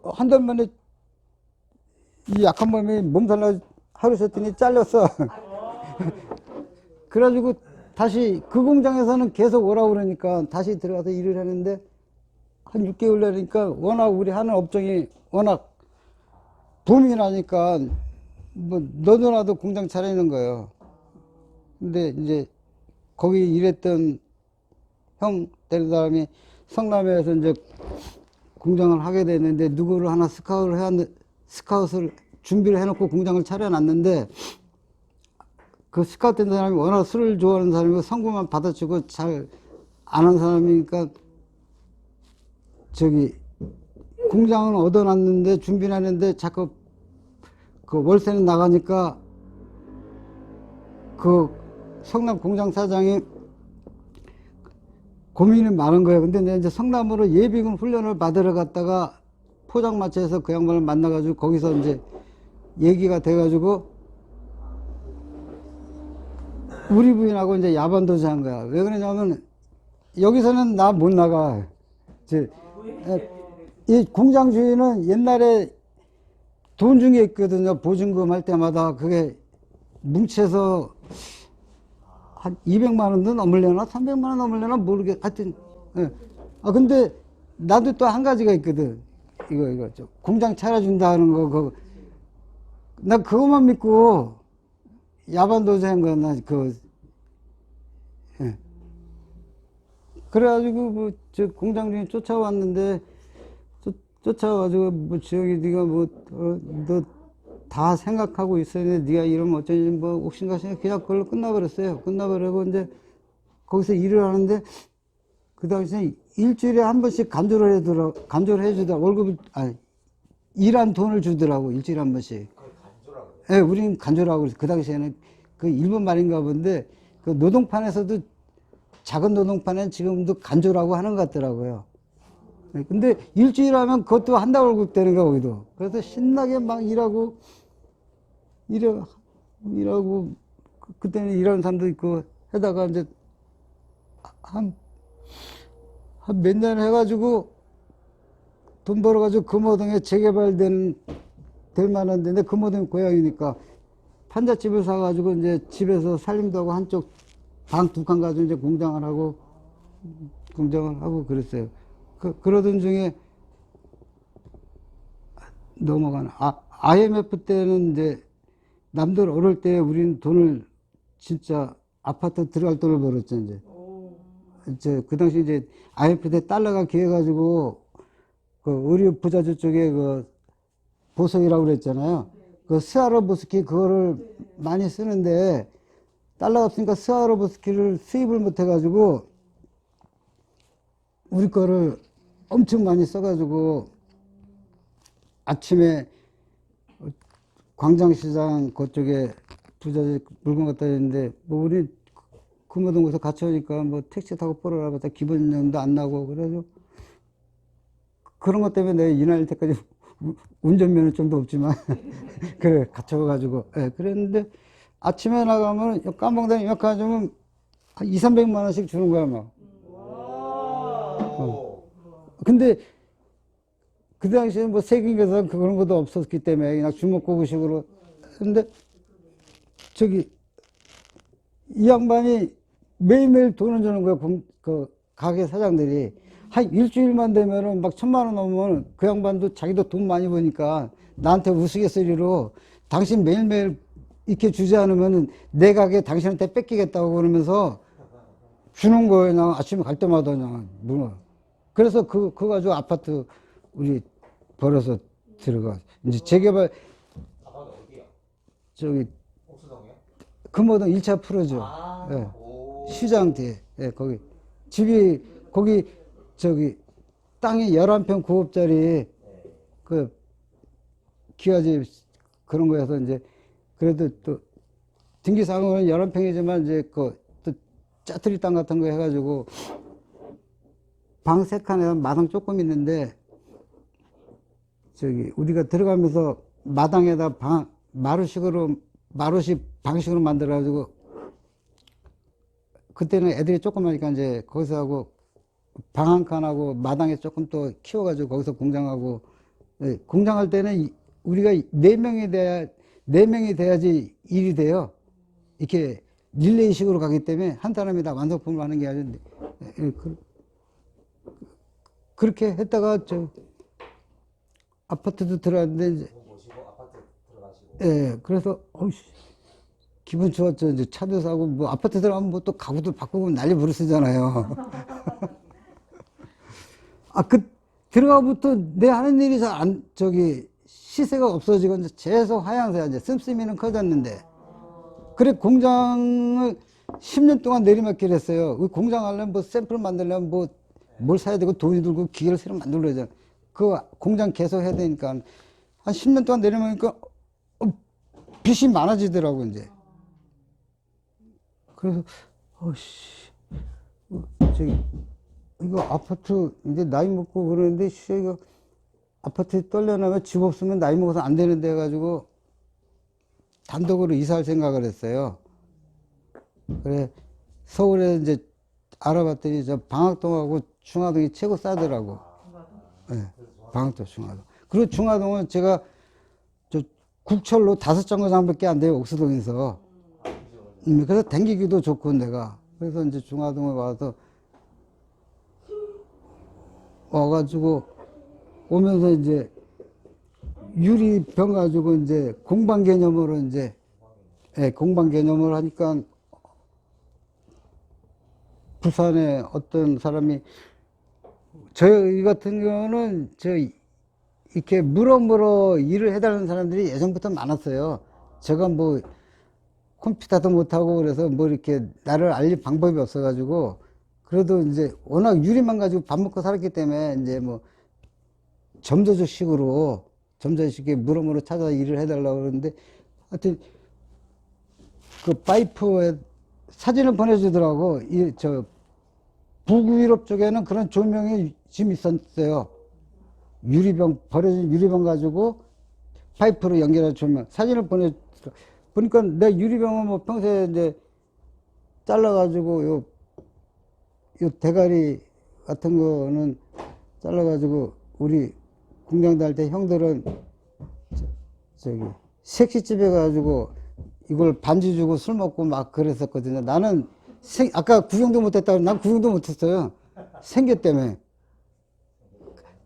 한 달 만에 이 약한 몸이 몸살나 하루 셨더니 잘렸어. 그래가지고 다시 그 공장에서는 계속 오라고 그러니까 다시 들어가서 일을 하는데 한 6개월 내니까 워낙 우리 하는 업종이 워낙 붐이 나니까 뭐 너도나도 공장 차리는 거예요. 근데 이제 거기 일했던 형 되는 사람이 성남에서 이제 공장을 하게 됐는데 누구를 하나 스카웃을 준비를 해놓고 공장을 차려놨는데 그 스카웃 된 사람이 워낙 술을 좋아하는 사람이고 성공만 받아주고 잘 안 한 사람이니까 저기 공장은 얻어놨는데 준비를 하는데 자꾸 그 월세는 나가니까 그 성남 공장 사장이 고민이 많은 거예요. 근데 내가 이제 성남으로 예비군 훈련을 받으러 갔다가 포장마차에서 그 양반을 만나가지고 거기서 이제 얘기가 돼가지고 우리 부인하고 이제 야반도주 한 거야. 왜 그러냐면 여기서는 나 못 나가. 이 공장 주인은 옛날에 돈 준 게 있거든요. 보증금 할 때마다 그게 뭉쳐서 한 200만 원도 넘으려나 300만 원 넘으려나 모르겠. 하여튼 예. 아 근데 나도 또 한 가지가 있거든. 이거 공장 차려준다 하는 거 그거. 나 그것만 믿고 야반도주 한 거야. 나 예. 그래가지고 뭐 저 공장 주인 쫓아왔는데 쫓아와가지고 뭐 저기 네가 뭐 너 다 생각하고 있었는데 네가 이러면 어쩌지 뭐 옥신각신 그냥 그걸로 끝나버렸어요. 끝나버리고 이제 거기서 일을 하는데 그 당시에 일주일에 한 번씩 간조를 해주더라. 월급을 일한 돈을 주더라고. 일주일에 한 번씩. 그걸 간주라고 그래요. 예, 우리는 간조라고 그랬어. 그 당시에는 그 일본 말인가 본데 그 노동판에서도 작은 노동판엔 지금도 간조라고 하는 것 같더라고요. 예, 근데 일주일 하면 그것도 한 달 월급 되는 거야, 거기도. 그래서 신나게 막 일하고, 그때는 일하는 사람도 있고, 하다가 이제 한 몇 년 해가지고 돈 벌어가지고 금호동에 될 만한 데인데 금호동 고향이니까 판잣집을 사가지고 이제 집에서 살림도 하고 한쪽 방 2칸 가지고 이제 공장을 하고 그랬어요. 그러던 중에 넘어가는 IMF 때는 이제 남들 어릴 때 우리는 돈을 진짜 아파트 들어갈 돈을 벌었죠. 이제 그 당시 이제 IMF 때 달러가 기해가지고 그 의류 부자재 쪽에 그 보석이라고 그랬잖아요. 그 스와로보스키 그거를 많이 쓰는데 달러가 없으니까 스와로보스키를 수입을 못 해가지고 우리 거를 엄청 많이 써가지고 아침에 광장시장 그쪽에 부자재 물건 갖다 줬는데 뭐 우리 금호동에서 같이 오니까 뭐 택시 타고 보러라 봤다 기본료도 안 나고 그래가지고 그런 것 때문에 내가 이날 때까지 운전면허증도 없지만 그래 같이 와가지고 예, 그랬는데 아침에 나가면 깜봉당 이만큼 주면 한 2, 300만 원씩 주는 거야, 막. 오. 근데 그 당시에는 뭐 세금계산 그런 것도 없었기 때문에 그냥 주먹구구식으로. 근데 저기 이 양반이 매일매일 돈을 주는 거야. 그 가게 사장들이. 한 일주일만 되면은 막 1,000만 원 넘으면 그 양반도 자기도 돈 많이 버니까 나한테 우스갯소리로 당신 매일매일 이렇게 주지 않으면 내 가게 당신한테 뺏기겠다고 그러면서 주는 거예요. 그냥 아침에 갈 때마다 그냥 문어. 그래서 그거 가지고 아파트 우리 벌어서 들어가. 이제 재개발 아빠가 어디야? 저기 옥수동이야? 금호동 1차 프로죠. 아. 예. 오. 시장 뒤에. 예, 거기. 집이 거기 저기 땅이 11평 9호짜리 네. 그 기와집 그런 거여서 이제 그래도 또 등기상으로는 11평이지만 이제 그 또 짜투리 땅 같은 거 해가지고 방 3칸에 마당 조금 있는데 저기 우리가 들어가면서 마당에다 마루식 방식으로 만들어가지고 그때는 애들이 조그마니까 이제 거기서 하고 방 한 칸하고 마당에 조금 또 키워가지고 거기서 공장하고. 예, 공장할 때는 우리가 4명이 돼야지 일이 돼요. 이렇게 릴레이식으로 가기 때문에 한 사람이 다 완성품을 하는 게 아닌데. 예, 그렇게 했다가 저 아파트도 들어왔는데 이제 돈 모시고 아파트 들어가시고. 예, 그래서 어이씨 기분 좋았죠. 이제 차도 사고 뭐 아파트 들어가면 뭐 또 가구도 바꾸고 난리 부르시잖아요. 들어가부터 내 하는 일이 잘 저기 시세가 없어지고 이제 계속 하향세야. 이제 씀씀이는 커졌는데. 그래 공장을 10년 동안 내리막길 했어요. 공장 하려면 뭐 샘플 만들려면 뭐 뭘 사야 되고 돈이 들고 기계를 새로 만들려 야잖아. 그 공장 계속 해야 되니까 한 10년 동안 내리막이니까 빚이 많아지더라고 이제. 그래서 어씨 저기 이거 아파트 이제 나이 먹고 그러는데 이거 아파트 떨려나면 집 없으면 나이 먹어서 안 되는데 해가지고 단독으로 이사할 생각을 했어요. 그래 서울에 이제 알아봤더니 저 방학동하고 중화동이 최고 싸더라고. 네, 방학동 중화동. 그리고 중화동은 제가 저 국철로 5정거장밖에 안 돼요. 옥수동에서. 그래서 댕기기도 좋고 내가. 그래서 이제 중화동에 와가지고 오면서 이제 유리병 가지고 이제 공방 개념으로 이제 공방 개념을 하니까 부산에 어떤 사람이 저희 같은 경우는 이렇게 물어 일을 해달라는 사람들이 예전부터 많았어요. 제가 뭐 컴퓨터도 못하고 그래서 뭐 이렇게 나를 알릴 방법이 없어가지고 그래도 이제 워낙 유리만 가지고 밥 먹고 살았기 때문에 이제 뭐 점도적식으로 물어물어 찾아 일을 해달라고 그러는데 하여튼 그 파이프에 사진을 보내주더라고. 북유럽 쪽에는 그런 조명이 지금 있었어요. 버려진 유리병 가지고 파이프로 연결한 조명. 사진을 보내주더라고. 보니까 내 유리병은 뭐 평소에 이제 잘라가지고 요 대가리 같은 거는 잘라가지고 우리 공장 다닐 때 형들은 저기 색시집에 가지고 이걸 반지 주고 술 먹고 막 그랬었거든요. 나는 아까 구경도 못했다고 난 구경도 못했어요. 생계 때문에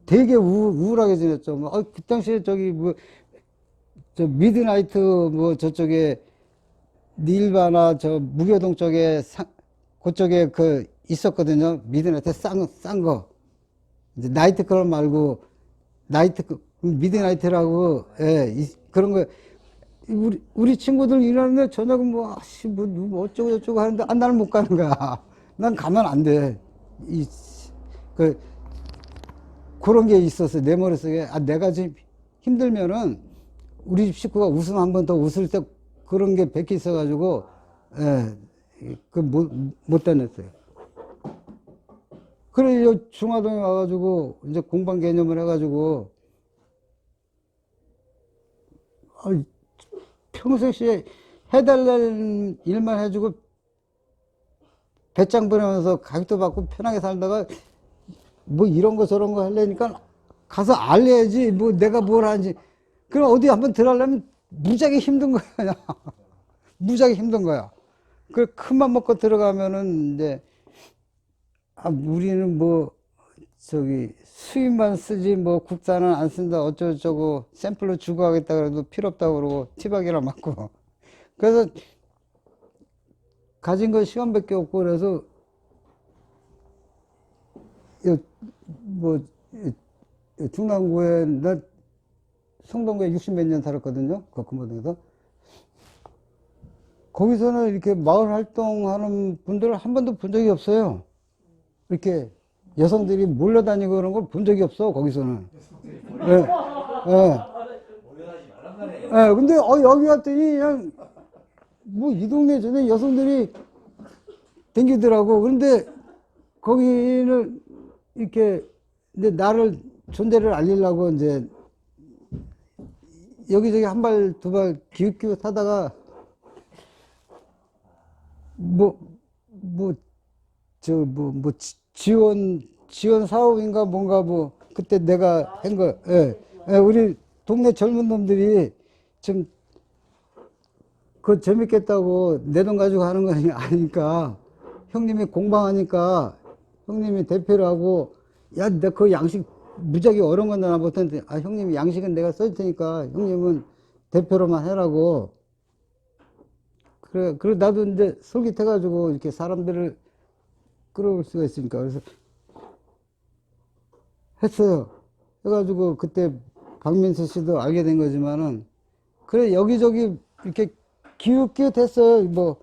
되게 우울하게 지냈죠. 그 당시에 저기 저 미드나이트 뭐 저쪽에 닐바나 저 무교동 쪽에 그쪽에 그 있었거든요. 미드나이트 싼 거. 이제 나이트클럽 말고 미드나이트라고 그런 거. 우리 친구들 일하는데 저녁은 뭐 어쩌고 저쩌고 하는데 나는 못 가는 거야. 난 가면 안 돼. 그런 게 있었어. 내 머릿속에. 내가 지금 힘들면은 우리 집 식구가 웃으면 한 번 더 웃을 때 그런 게 백히 있어가지고, 못 다녔어요. 그래, 중화동에 와가지고, 이제 공방 개념을 해가지고, 평상시에 해달라는 일만 해주고 배짱 부리면서 가격도 받고 편하게 살다가 뭐 이런 거 저런 거 하려니까 가서 알려야지 뭐 내가 뭘 하는지. 그럼 어디 한번 들어가려면 무지하게 힘든 거야. 그냥. 무지하게 힘든 거야. 그 큰맘 먹고 들어가면은 이제 우리는 뭐 저기 수입만 쓰지 뭐 국산은 안 쓴다 어쩌고저쩌고 샘플로 주고 하겠다 그래도 필요 없다고 그러고 티박이나 맞고. 그래서 가진 건 시간밖에 없고 그래서 뭐 중랑구에 나 성동구에 60몇 년 살았거든요. 거금모동에서. 거기서는 이렇게 마을 활동하는 분들을 한 번도 본 적이 없어요. 이렇게 여성들이 몰려다니고 그런 걸 본 적이 없어, 거기서는. 예. 예. 예. 근데, 여기 갔더니 그냥, 뭐, 이 동네 전에 여성들이 댕기더라고. 그런데, 거기는 이렇게, 근데 나를, 존재를 알리려고 이제, 여기저기 한 발, 두 발 기웃기웃 하다가, 지원 사업인가 뭔가 뭐, 그때 내가 한 거, 예. 예, 우리 동네 젊은 놈들이 좀, 그거 재밌겠다고 내 돈 가지고 하는 거 아니까, 형님이 공방하니까, 형님이 대표를 하고, 야, 내 그 양식 무지하게 어려운 건 나 못했는데, 형님이 양식은 내가 써줄 테니까, 형님은 대표로만 해라고. 그래, 나도 이제 솔깃해가지고 이렇게 사람들을 끌어올 수가 있으니까. 그래서 했어요. 해가지고 그때 박민수 씨도 알게 된 거지만은, 그래, 여기저기 이렇게 기웃기웃 했어요. 뭐,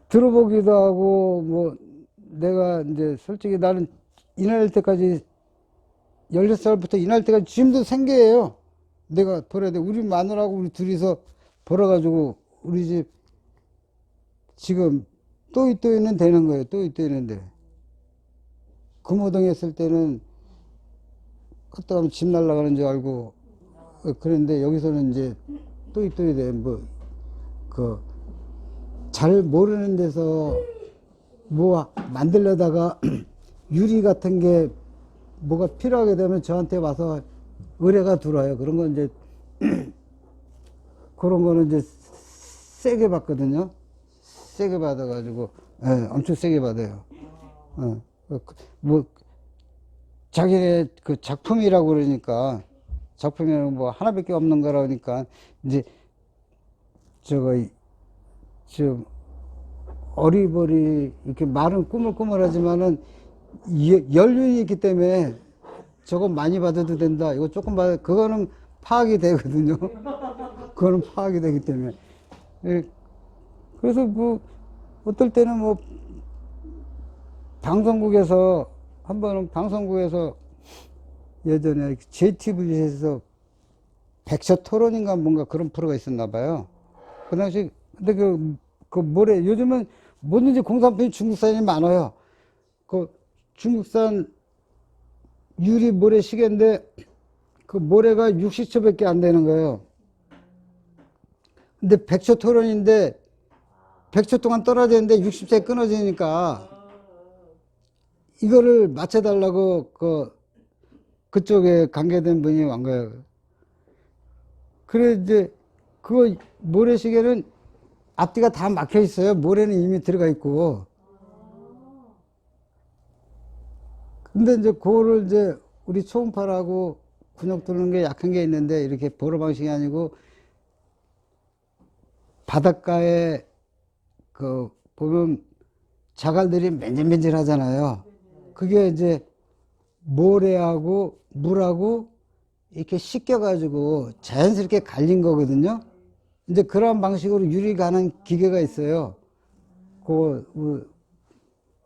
들어보기도 하고, 뭐, 내가 이제 솔직히 나는 이날 때까지, 16살부터 이날 때까지 지금도 생계예요. 내가 벌어야 돼. 우리 마누라하고 우리 둘이서 벌어가지고 우리 집 지금 또이또이는 되는 거예요. 또이또이는데. 금호동에 있을 때는 갔다 가면 집 날아가는 줄 알고 그런데 여기서는 이제 또이또이 돼. 뭐, 잘 모르는 데서 뭐 만들려다가 유리 같은 게 뭐가 필요하게 되면 저한테 와서 의뢰가 들어와요. 그런 건 이제 그런 거는 이제 세게 받거든요. 세게 받아가지고, 예, 엄청 세게 받아요. 뭐, 자기네 그 작품이라고 그러니까, 작품이라고 뭐 하나밖에 없는 거라니까, 이제, 어리버리, 이렇게 말은 꾸물꾸물하지만은, 연륜이 있기 때문에, 저거 많이 받아도 된다. 이거 조금 받아, 그거는 파악이 되거든요. 그거는 파악이 되기 때문에. 예, 그래서 뭐, 어떨 때는 뭐, 방송국에서, 한 번은 방송국에서 예전에 JTBC에서 백서 토론인가 뭔가 그런 프로가 있었나 봐요. 그 당시, 근데 모래, 요즘은 뭐든지 공산품이 중국산이 많아요. 그 중국산 유리 모래 시계인데 그 모래가 60초밖에 안 되는 거예요. 근데 100초 토론인데 100초 동안 떨어져 있는데 60초에 끊어지니까 이거를 맞춰달라고 그쪽에 관계된 분이 온 거예요. 그래 이제 그 모래시계는 앞뒤가 다 막혀 있어요. 모래는 이미 들어가 있고. 근데 이제 그거를 이제 우리 초음파라고 근육 뚫는 게 약한 게 있는데 이렇게 보러 방식이 아니고 바닷가에 보면 자갈들이 맨질맨질 하잖아요. 그게 이제 모래하고 물하고 이렇게 씻겨가지고 자연스럽게 갈린 거거든요. 이제 그런 방식으로 유리 가는 기계가 있어요.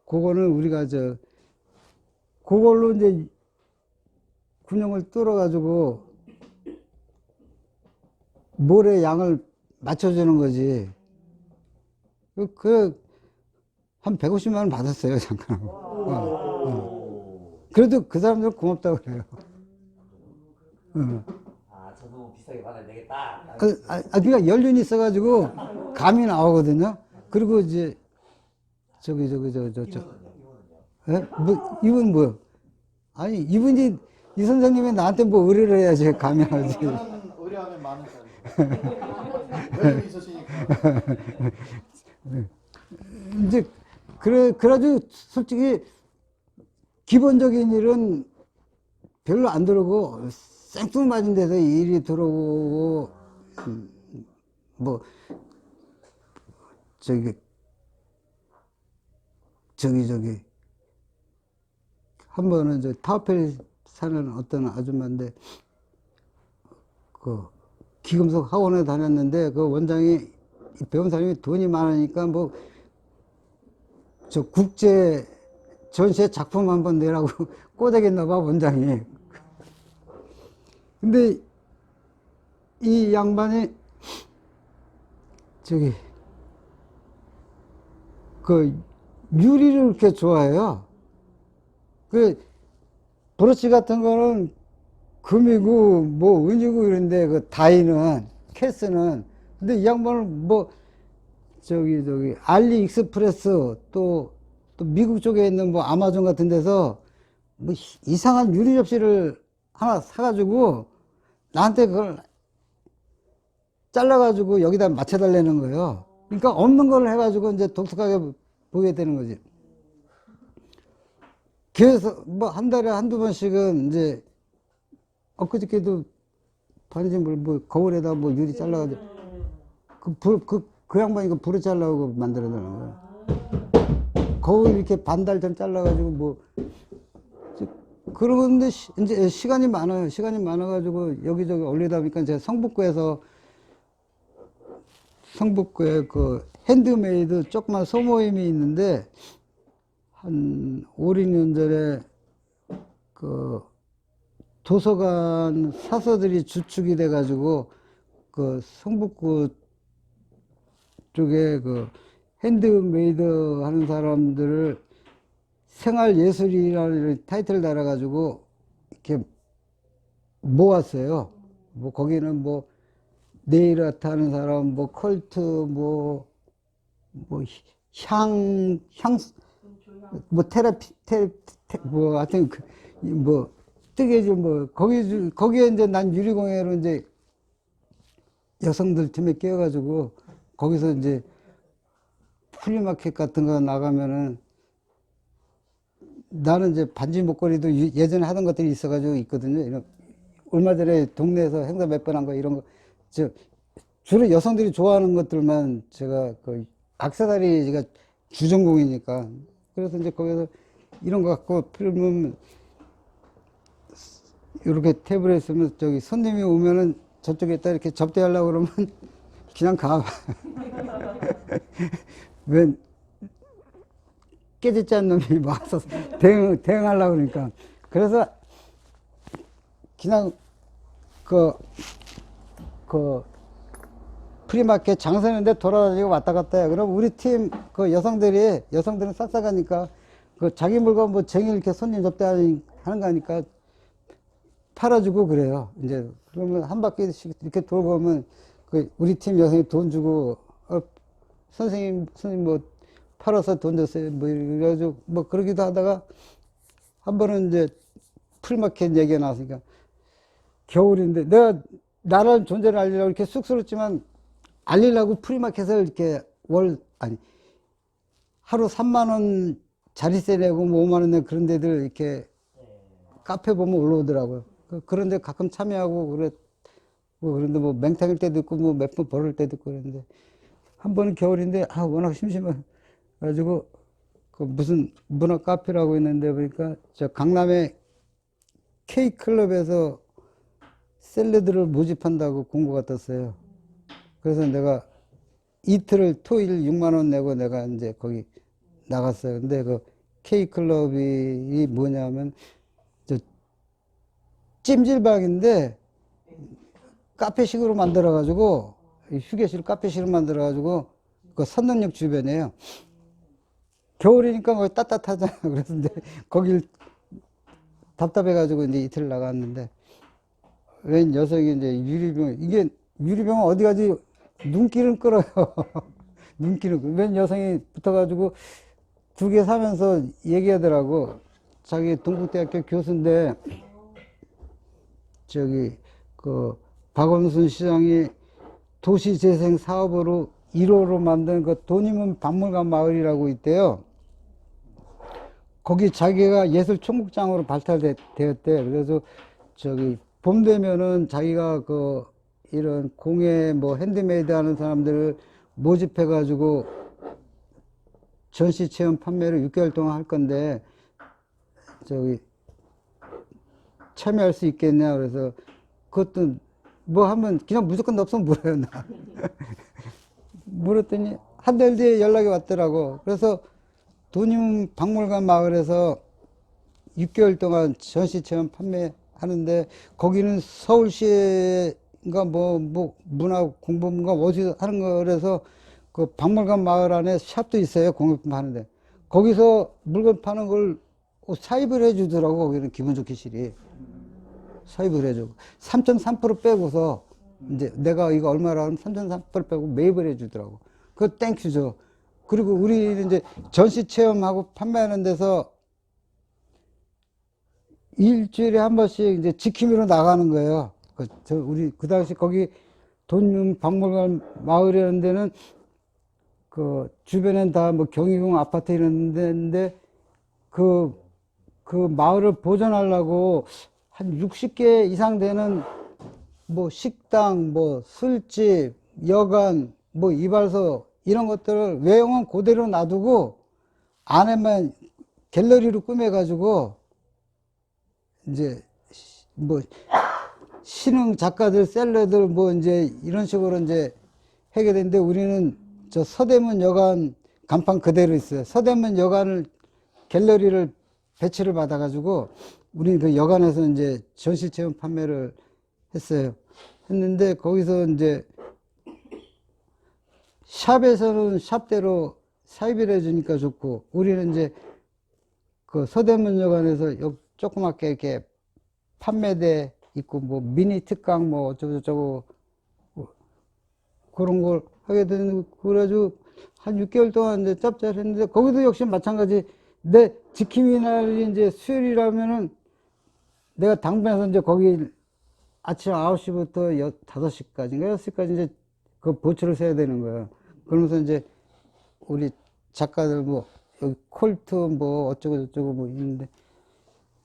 그거는 우리가 그걸로 이제 군용을 뚫어가지고 모래 양을 맞춰주는 거지. 한 150만 원 받았어요, 잠깐. 그래도 그 사람들은 고맙다고 그래요. 아 저도 비싸게 받아야 되겠다. 그러니까 연륜이 있어가지고 감이 나오거든요. 그리고 이제 이분은요? 예? 뭐 이분 뭐요? 아니 이분이 이 선생님이 나한테 뭐 의뢰를 해야지 감이 나오지. 저는 의뢰하면 만 원짜리. 연륜이 있으시니까. 이제 그래가지고 솔직히 기본적인 일은 별로 안 들어오고 생뚱맞은 데서 일이 들어오고 뭐 저기 한 번은 저 타오펠 사는 어떤 아줌마인데 그 기금속 학원에 다녔는데 그 원장이 배운 사람이 돈이 많으니까 뭐 저 국제 전시회 작품 한번 내라고 꼬대겠나 봐 원장이. 근데 이 양반이 저기 그 유리를 그렇게 좋아해요. 그 브로치 같은 거는 금이고 뭐 은이고 이런데 그 다이는 캐스는 근데 이 양반은 뭐 저기 알리익스프레스 또 미국 쪽에 있는 뭐 아마존 같은 데서 뭐 이상한 유리 접시를 하나 사가지고 나한테 그걸 잘라가지고 여기다 맞춰달라는 거예요. 그러니까 없는 걸 해가지고 이제 독특하게 보게 되는 거지. 그래서 뭐 한 달에 한두 번씩은 이제 엊그저께도 반지 뭐 거울에다 뭐 유리 잘라가지고 그 양반이 그 불을 잘라고 만들어내는 거예요. 거울 이렇게 반달전 잘라가지고 뭐 그러는데 이제 시간이 많아요. 시간이 많아가지고 여기저기 올리다 보니까 제가 성북구에 그 핸드메이드 조그만 소모임이 있는데 한 5, 6년 전에 그 도서관 사서들이 주축이 돼가지고 그 성북구 쪽에 그 핸드메이드 하는 사람들을 생활예술이라는 타이틀을 달아가지고 이렇게 모았어요. 뭐 거기는 뭐 네일 아트 하는 사람, 뭐 컬트, 뭐 뭐 테라피, 뭐 하여튼 뭐 뜨개질 뭐 거기에 이제 난 유리공예로 이제 여성들 팀에 끼어가지고 거기서 이제 플리마켓 같은 거 나가면은 나는 이제 반지 목걸이도 예전에 하던 것들이 있어가지고 있거든요. 얼마 전에 동네에서 행사 몇 번 한 거 이런 거 주로 여성들이 좋아하는 것들만 제가 그 액세서리가 주전공이니까 그래서 이제 거기서 이런 거 갖고 필면 이렇게 테이블에 있으면 저기 손님이 오면은 저쪽에다 이렇게 접대하려고 그러면 그냥 가. 왜 깨지지 않는 놈이 와서 대응하려고 그러니까. 그래서 그냥 그 프리마켓 장사하는데 돌아다니고 왔다 갔다 해. 그럼 우리 팀 그 여성들은 싹싹하니까 그 자기 물건 뭐 쟁일 이렇게 손님 접대하는 거 하니까 팔아주고 그래요. 이제 그러면 한 바퀴씩 이렇게 돌고 오면 그 우리 팀 여성이 돈 주고 선생님 뭐 팔아서 돈 줬어요. 뭐 이래가지고 뭐 그러기도 하다가 한 번은 이제 풀마켓 얘기가 나왔으니까 겨울인데 내가 나라는 존재를 알리려고 이렇게 쑥스럽지만 알리려고 프리마켓을 이렇게 하루 3만 원 자리세 내고 뭐 5만 원 내고 그런 데들 이렇게 카페 보면 올라오더라고요. 그런데 가끔 참여하고 그런데 뭐 맹탕일 때도 있고 뭐 몇 번 벌을 때도 있고 그랬는데 한 번은 겨울인데 워낙 심심해 가지고 그 무슨 문화 카페라고 있는데 보니까 저 강남에 K클럽에서 샐러드를 모집한다고 공고가 떴어요. 그래서 내가 이틀을 토일 6만 원 내고 내가 이제 거기 나갔어요. 근데 그 K클럽이 뭐냐면 저 찜질방인데 카페식으로 만들어가지고 휴게실 카페식으로 만들어가지고 그 선릉역 주변이에요. 겨울이니까 거기 따뜻하잖아. 그래서 이제 거길 답답해가지고 이제 이틀 나갔는데 웬 녀석이 이제 유리병, 이게 유리병은 어디 가지 눈길은 끌어요. 눈길은. 웬 여성이 붙어가지고 2개 사면서 얘기하더라고. 자기 동국대학교 교수인데, 저기, 박원순 시장이 도시재생 사업으로 1호로 만든 그 돈이면 박물관 마을이라고 있대요. 거기 자기가 예술 총국장으로 발탁되었대. 그래서 저기 봄 되면은 자기가 이런 공예 뭐 핸드메이드 하는 사람들을 모집해 가지고 전시 체험 판매를 6개월 동안 할 건데 저기 참여할 수 있겠냐 그래서 그것도 뭐 하면 그냥 무조건 없으면 물어요 나. 물었더니 한 달 뒤에 연락이 왔더라고. 그래서 돈이면 박물관 마을에서 6개월 동안 전시 체험 판매하는데 거기는 서울시인가 뭐 문화공부인가 어디서 하는 거라서 그 박물관 마을 안에 샵도 있어요. 공예품 파는데 거기서 물건 파는 걸 사입을 해주더라고. 거기는 기분 좋게 실이 사입을 해주고 3.3% 빼고서 이제 내가 이거 얼마라 하면 3.3% 빼고 매입을 해주더라고. 그거 땡큐죠. 그리고 우리 이제 전시 체험하고 판매하는 데서 일주일에 한 번씩 이제 지킴이로 나가는 거예요. 우리 그 당시 거기 돈문 박물관 마을이라는 데는 주변엔 다 뭐 경희궁 아파트 이런 데인데 그 마을을 보존하려고 한 60개 이상 되는 뭐 식당, 뭐 술집, 여관, 뭐 이발소 이런 것들을 외형은 그대로 놔두고 안에만 갤러리로 꾸며가지고 이제 뭐 신흥 작가들, 셀러들 뭐 이제 이런 식으로 이제 하게 되는데 우리는 저 서대문 여관 간판 그대로 있어요. 서대문 여관을 갤러리를 배치를 받아가지고 우리 그 여관에서 이제 전시 체험 판매를 했어요. 했는데 거기서 이제 샵에서는 샵대로 사입을 해주니까 좋고 우리는 이제 그 서대문 여관에서 조그맣게 이렇게 판매대 있고 뭐 미니 특강 뭐 어쩌고저쩌고 그런 걸 하게 되는 그래가지고 한 6개월 동안 이제 짭짤했는데 거기도 역시 마찬가지 내 지킴이 날이 이제 수요일이라면은 내가 당번에서 이제 거기 아침 9시부터 5시까지인가 6시까지 이제 그 보초를 세야 되는 거야. 그러면서 이제 우리 작가들 뭐 여기 콜트 뭐 어쩌고저쩌고 뭐 있는데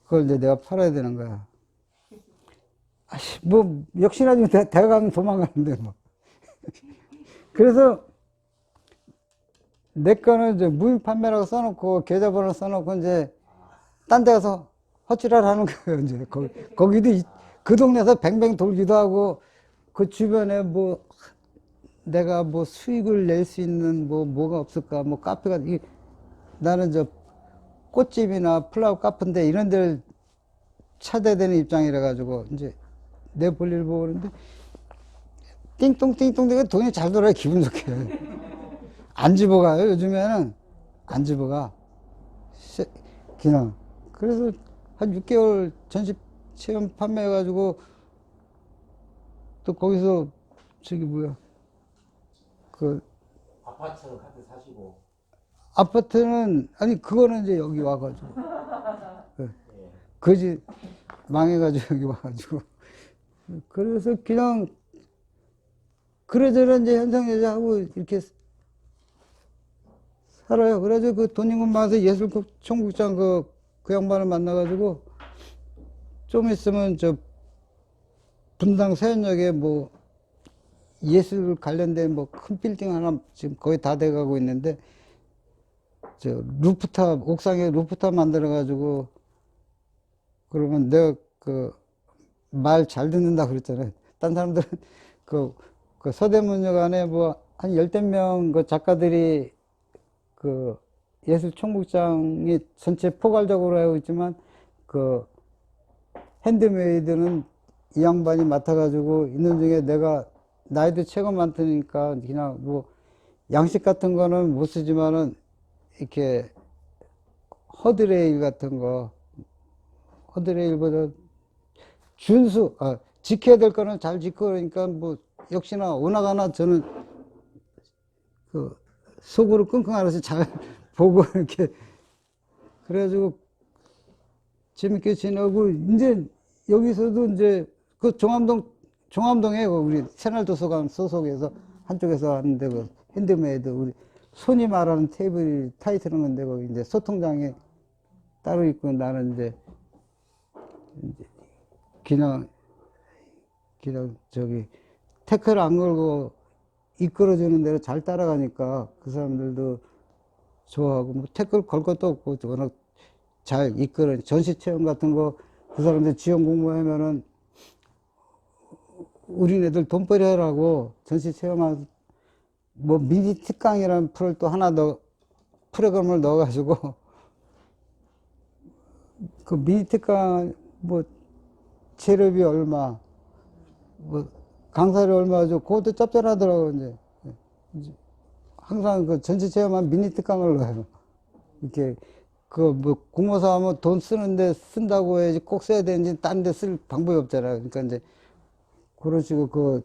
그걸 이제 내가 팔아야 되는 거야. 아씨 뭐 역시나 좀 대가면 도망가는데 뭐. 그래서 내 거는 이제 무인 판매라고 써놓고 계좌번호 써놓고 이제 딴 데 가서 헛질할 하는 거예요. 이제 거기도 그 동네에서 뱅뱅 돌기도 하고 그 주변에 뭐 내가 뭐 수익을 낼 수 있는 뭐가 없을까 뭐 카페가 나는 저 꽃집이나 플라워 카페인데 이런 데를 찾아야 되는 입장이라 가지고 이제 내 볼일 보고 그러는데 띵똥띵똥 되게 돈이 잘 돌아요. 기분 좋게. 안 집어가요. 요즘에는 안 집어가. 그냥. 그래서 한 6개월 전시 체험 판매해가지고 또 거기서 저기 뭐야 아파트 한대 사시고. 아파트는 아니 그거는 이제 여기 와가지고 그지 망해가지고 여기 와가지고 그래서 그냥 그래저래 이제 현상여자하고 이렇게 살아요. 그래서 그 돈인군 마을에서 예술총국장 그 양반을 만나가지고 좀 있으면 저 분당 세연역에 뭐 예술 관련된 뭐 큰 빌딩 하나 지금 거의 다 돼가고 있는데 저 루프탑 옥상에 루프탑 만들어가지고 그러면 내가 말 잘 듣는다 그랬잖아요. 딴 사람들은 그 서대문역 안에 뭐 한 10명 그 작가들이 그 예술 총국장이 전체 포괄적으로 하고 있지만 그 핸드메이드는 이 양반이 맡아가지고 있는 중에 내가 나이도 최고 많으니까 그냥 뭐 양식 같은 거는 못 쓰지만은 이렇게 허드레일 같은 거 허드레일보다 지켜야 될 거는 잘 지키고 그러니까 뭐 역시나 오나가나 저는 그 속으로 끙끙 앓아서 잘 보고 이렇게 그래가지고 재밌게 지내고 이제 여기서도 이제 그 종암동에 우리 새날도서관 소속에서 한쪽에서 하는데 그 핸드메이드 우리 손이 말하는 테이블 타이틀은 건데 거기 이제 소통장에 따로 있고 나는 이제 그냥 저기 태클 안 걸고 이끌어주는 대로 잘 따라가니까 그 사람들도 좋아하고 뭐 태클 걸 것도 없고 워낙 잘 이끌어 전시 체험 같은 거 그 사람들 지원 공부하면은 우리네들 돈벌이 하라고 전시 체험한 뭐 미니 특강이라는 프를 또 하나 더 프로그램을 넣어가지고 그 미니 특강 뭐 재료비 얼마 뭐 강사료 얼마 줘 그것도 짭짤하더라고 이제 항상 그 전시 체험한 미니 특강을 넣어요. 이렇게 그 뭐 공모사 하면 돈 쓰는데 쓴다고 해야지 꼭 써야 되는지 딴 데 쓸 방법이 없잖아요. 그러니까 이제 그런 식으로 그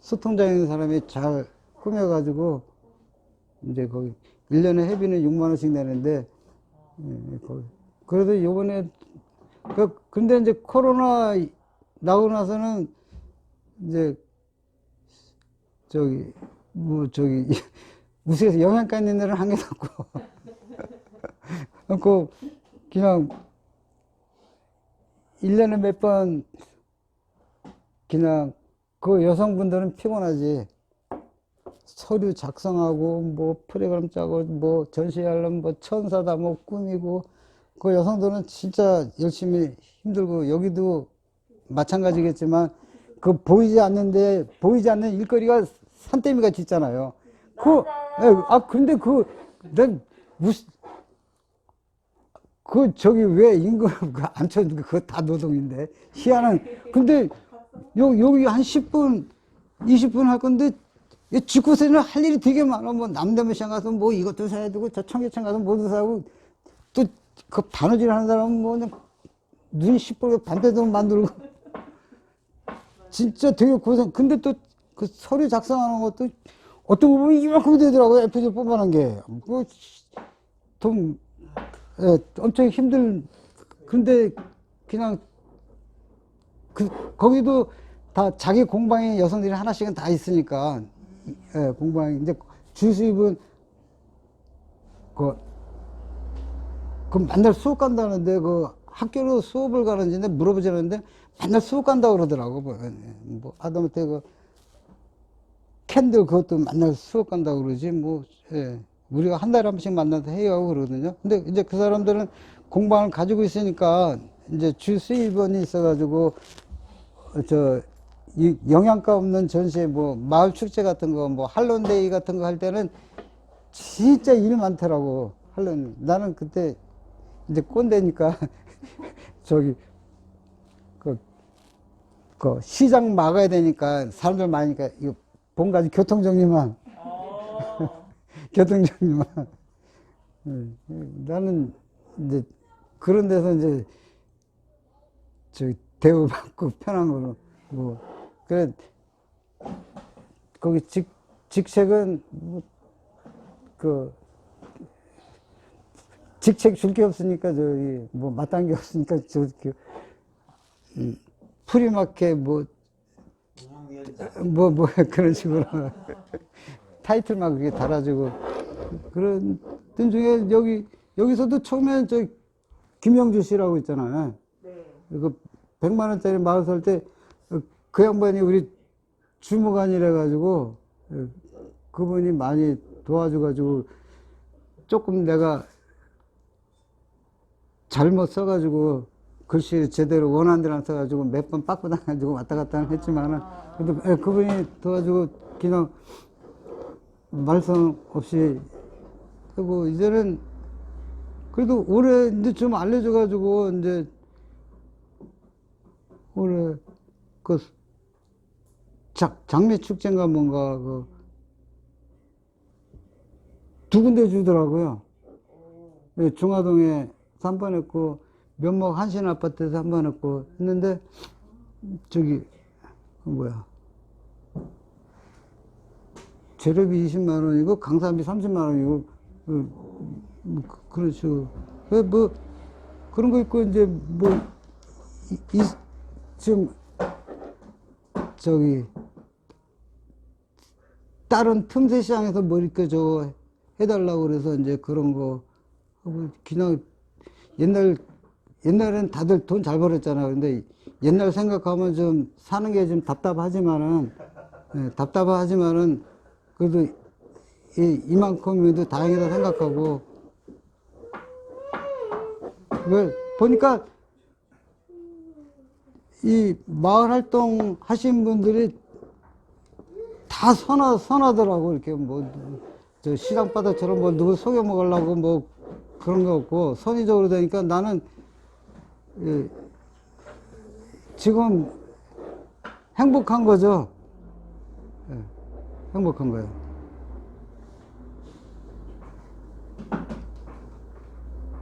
소통장 있는 사람이 잘 꾸며가지고 이제 거기 1년에 회비는 6만 원씩 내는데 거기 그래도 요번에 근데 이제 코로나 나오고 나서는 이제 무쇠에서 영양가 있는 데는 한 개도 없고 그 그냥 1년에 몇 번 그냥 그 여성분들은 피곤하지 서류 작성하고 뭐 프로그램 짜고 뭐 전시하려면 뭐 천사다 뭐 꾸미고 그 여성들은 진짜 열심히 힘들고 여기도 마찬가지겠지만 그 보이지 않는 일거리가 산더미 같이 있잖아요. 근데 난 무슨 저기 왜 임금 안 쳐주는 그거 다 노동인데 희한한 근데 여기 한 10분 20분 할 건데 집구석에는 할 일이 되게 많아. 뭐 남대문 시장 가서 뭐 이것도 사야 되고 저 청계천 가서 뭐도 사고 또 그 바느질 하는 사람은 뭐 그냥 눈이 시뻘게 반대도 만들고 진짜 되게 고생. 근데 또 그 서류 작성하는 것도 어떤 거 보면 이만큼 되더라고요. F4 뽑아놓은 게. 엄청 근데 그냥 거기도 다 자기 공방에 여성들이 하나씩은 다 있으니까, 공방에. 이제 주수입은 그 맨날 수업 간다는데 학교로 수업을 가는지 물어보지 않았는데 맨날 수업 간다고 그러더라고. 뭐 하다못해 캔들 그것도 맨날 수업 간다고 그러지 우리가 한 달에 한 번씩 만나서 회의하고 그러거든요. 근데 이제 그 사람들은 공방을 가지고 있으니까 이제 주 수입원이 있어가지고 이 영양가 없는 전시회 뭐 마을 축제 같은 거 뭐 할론데이 같은 거 할 때는 진짜 일 많더라고. 나는 그때 이제 꼰대니까 그 시장 막아야 되니까 사람들 많으니까 이거 본가지 교통정리만 교통정리만 나는 이제 그런 데서 이제 대우받고 편한 거로 그래 거기 직책은 직책 줄 게 없으니까 마땅한 게 없으니까 프리마켓 그런 식으로 타이틀만 그렇게 달아주고 그런 등 중에 여기서도 처음에 김영주 씨라고 있잖아요. 네. 그 100만 원짜리 마을 살 때 그 양반이 우리 주무관이라 가지고 그분이 많이 도와줘가지고 조금 내가 잘못 써가지고 글씨 제대로 원하는 대로 안 써가지고 몇 번 빠꾸 당해가지고 왔다 갔다 했지만은 그래도 그분이 도와주고 그냥 말썽 없이 하고 이제는 그래도 올해 이제 좀 알려줘가지고 이제 올해 장미 축제인가 뭔가 두 군데 주더라고요. 중화동에 3번 했고 면목 한신 아파트에서 3번 했고 했는데 뭐야. 재료비 20만 원이고, 강사비 30만 원이고, 그렇죠. 뭐, 그런 거 있고, 이제, 뭐, 지금, 저기, 다른 틈새 시장에서 뭐 이렇게 해달라고 그래서 이제 그런 거 하고, 그냥 옛날엔 다들 돈 잘 벌었잖아. 근데 옛날 생각하면 좀 사는 게 좀 답답하지만은, 그래도 이만큼이도 다행이다 생각하고, 보니까 이 마을 활동 하신 분들이 다 선하더라고. 이렇게 뭐, 저 시장바닥처럼 뭐 누구 속여 먹으려고 뭐 그런 거 없고, 선의적으로 되니까 나는, 지금 행복한 거죠. 예, 행복한 거예요.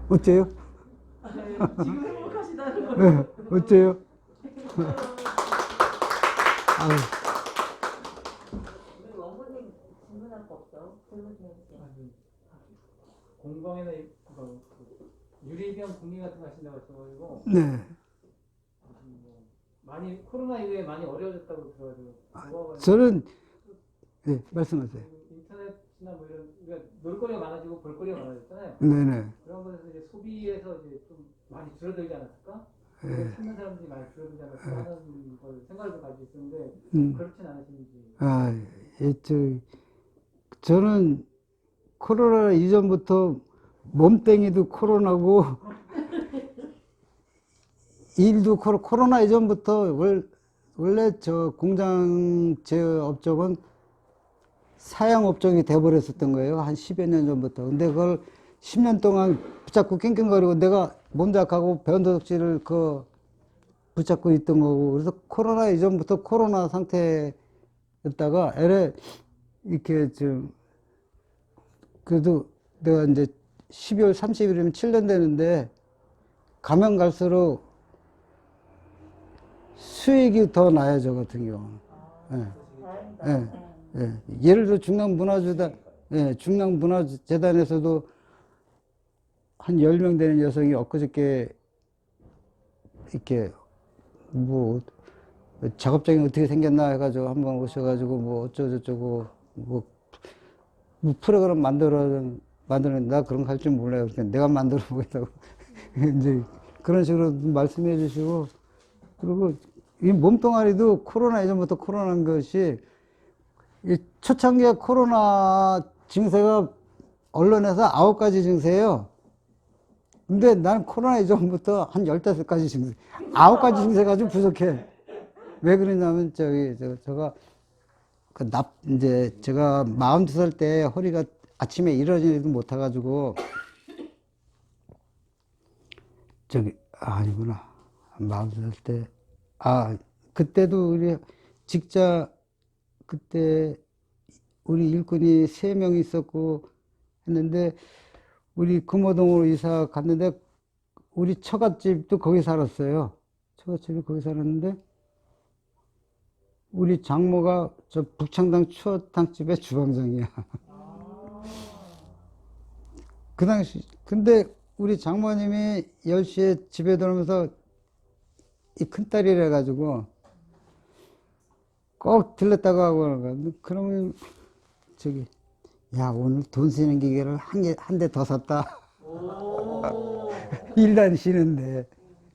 어째요? 지금 행복하시다는 걸. 네, 어째요? 아유, 우리 원고님 질문할 거 없어? 질문 좀 해주세요. 공방에는 유리병 분리 같은 거 하신다고 하셔가지고 네. 많이 코로나 이후에 많이 어려워졌다고 들어가지고 저는, 네, 말씀하세요. 인터넷이나 뭐 이런 우리가 놀거리가 많아지고 볼거리가 많아졌잖아요. 네네. 그런 거에서 이제 소비에서 이제 좀 많이 줄어들지 않았을까? 네. 찾는 사람들이 많이 줄어들지 않았을까 하는 걸 생각을 가지고 있었는데 그렇진 않으신지. 아, 저는 코로나 이전부터 몸땡이도 코로나고, 일도 코로나 이전부터 원래 저 공장 제 업종은 사양 업종이 돼버렸었던 거예요. 한 10여 년 전부터. 근데 그걸 10년 동안 붙잡고 낑낑거리고 내가 몸작하고 변도덕지를 붙잡고 있던 거고. 그래서 코로나 이전부터 코로나 상태였다가 이렇게 좀 그래도 내가 이제 12월 30일이면 7년 되는데 가면 갈수록 수익이 더 나요, 저 같은 경우는. 예. 예. 예를 들어 중랑문화재단에서도 한 10명 되는 여성이 엊그저께 이렇게 뭐 작업장이 어떻게 생겼나 해가지고 한번 오셔가지고 뭐 어쩌고저쩌고 뭐 프로그램 만들었는데 나 그런 거 할 줄 몰라요. 그러니까 내가 만들어 보겠다고 이제 그런 식으로 말씀해 주시고, 그리고 이 몸뚱아리도 코로나 이전부터 코로나인 것이 이 초창기에 코로나 증세가 언론에서 9가지 증세예요. 근데 나는 코로나 이전부터 한 15가지 증세, 9가지 증세 가지고 부족해. 왜 그러냐면 제가 이제 제가 42살 때 허리가 아침에 일어나지도 못해가지고 아니구나. 42살 때 그때도 그때 우리 일꾼이 3명 있었고 했는데 우리 금호동으로 이사 갔는데 우리 처갓집도 거기 살았어요. 처갓집이 거기 살았는데 우리 장모가 저 북창당 추어탕집의 주방장이야. 그 당시, 근데 우리 장모님이 10시에 집에 들어오면서 이 큰딸이라 가지고 꼭 들렀다고 하고 그러는 거야. 그러면 야, 오늘 돈 쓰는 기계를 한 대 더 샀다. 일도 안 쉬는데.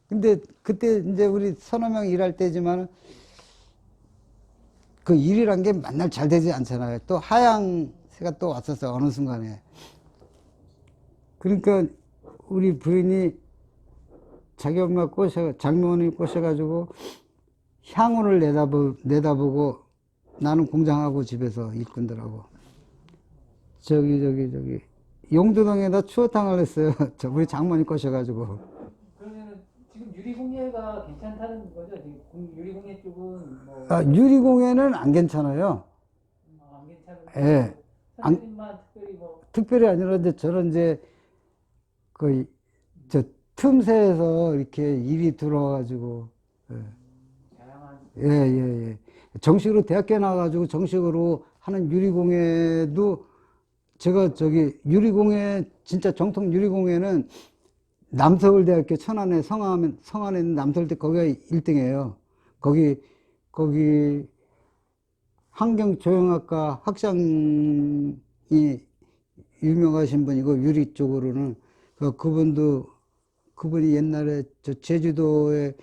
근데 그때 이제 우리 서너 명 일할 때지만 그 일이란 게 맨날 잘 되지 않잖아요. 또 하향세가 또 왔었어요. 어느 순간에. 그러니까 우리 부인이 자기 엄마 장모님 꼬셔가지고 향후를 내다보고 나는 공장하고 집에서 일꾼들하고 용두동에다 추어탕을 했어요. 우리 장모님 꼬셔가지고. 그러면 지금 유리공예가 괜찮다는 거죠? 유리공예 쪽은 뭐 유리공예는 안 괜찮아요. 안 괜찮은 예. 선생님만 특별히 뭐 특별히 아니라 이제 저는 이제 저 틈새에서 이렇게 일이 들어와가지고 다양한 예. 정식으로 대학교 나와가지고 정식으로 하는 유리공예도 제가 저기 유리공예, 진짜 정통 유리공예는 남서울대학교 천안에 성안에 있는 남서울대 거기가 1등이에요. 거기 환경조형학과 학장이 유명하신 분이고, 유리 쪽으로는. 그분이 옛날에 저 제주도에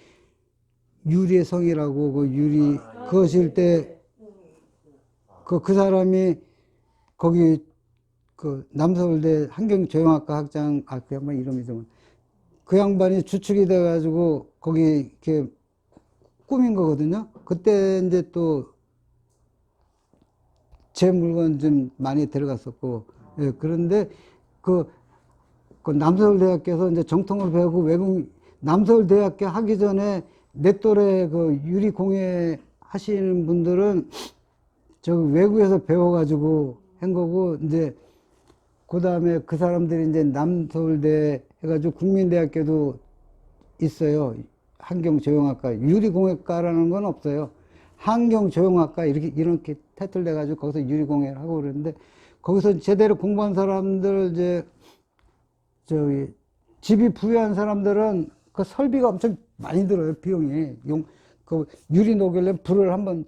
유리의 성이라고 그 유리 그것일 때 그 사람이 거기 그 남서울대 환경조형학과 학장, 그 양반 이름이 좀, 그 양반이 주축이 돼가지고 거기 이렇게 꾸민 거거든요. 그때 이제 또 제 물건 좀 많이 들어갔었고, 예, 그런데 그 남서울대학교에서 이제 정통을 배우고 남서울대학교 하기 전에 내 또래 그 유리공예 하시는 분들은 저 외국에서 배워가지고 한 거고, 이제 그 다음에 그 사람들이 이제 남서울대 해가지고 국민대학교도 있어요. 환경조형학과. 유리공예과라는 건 없어요. 환경조형학과 이렇게 타이틀 내가지고 거기서 유리공예를 하고 그러는데, 거기서 제대로 공부한 사람들, 이제 저기 집이 부유한 사람들은 그 설비가 엄청 많이 들어요. 비용이. 그 유리 녹이려면 불을 한번,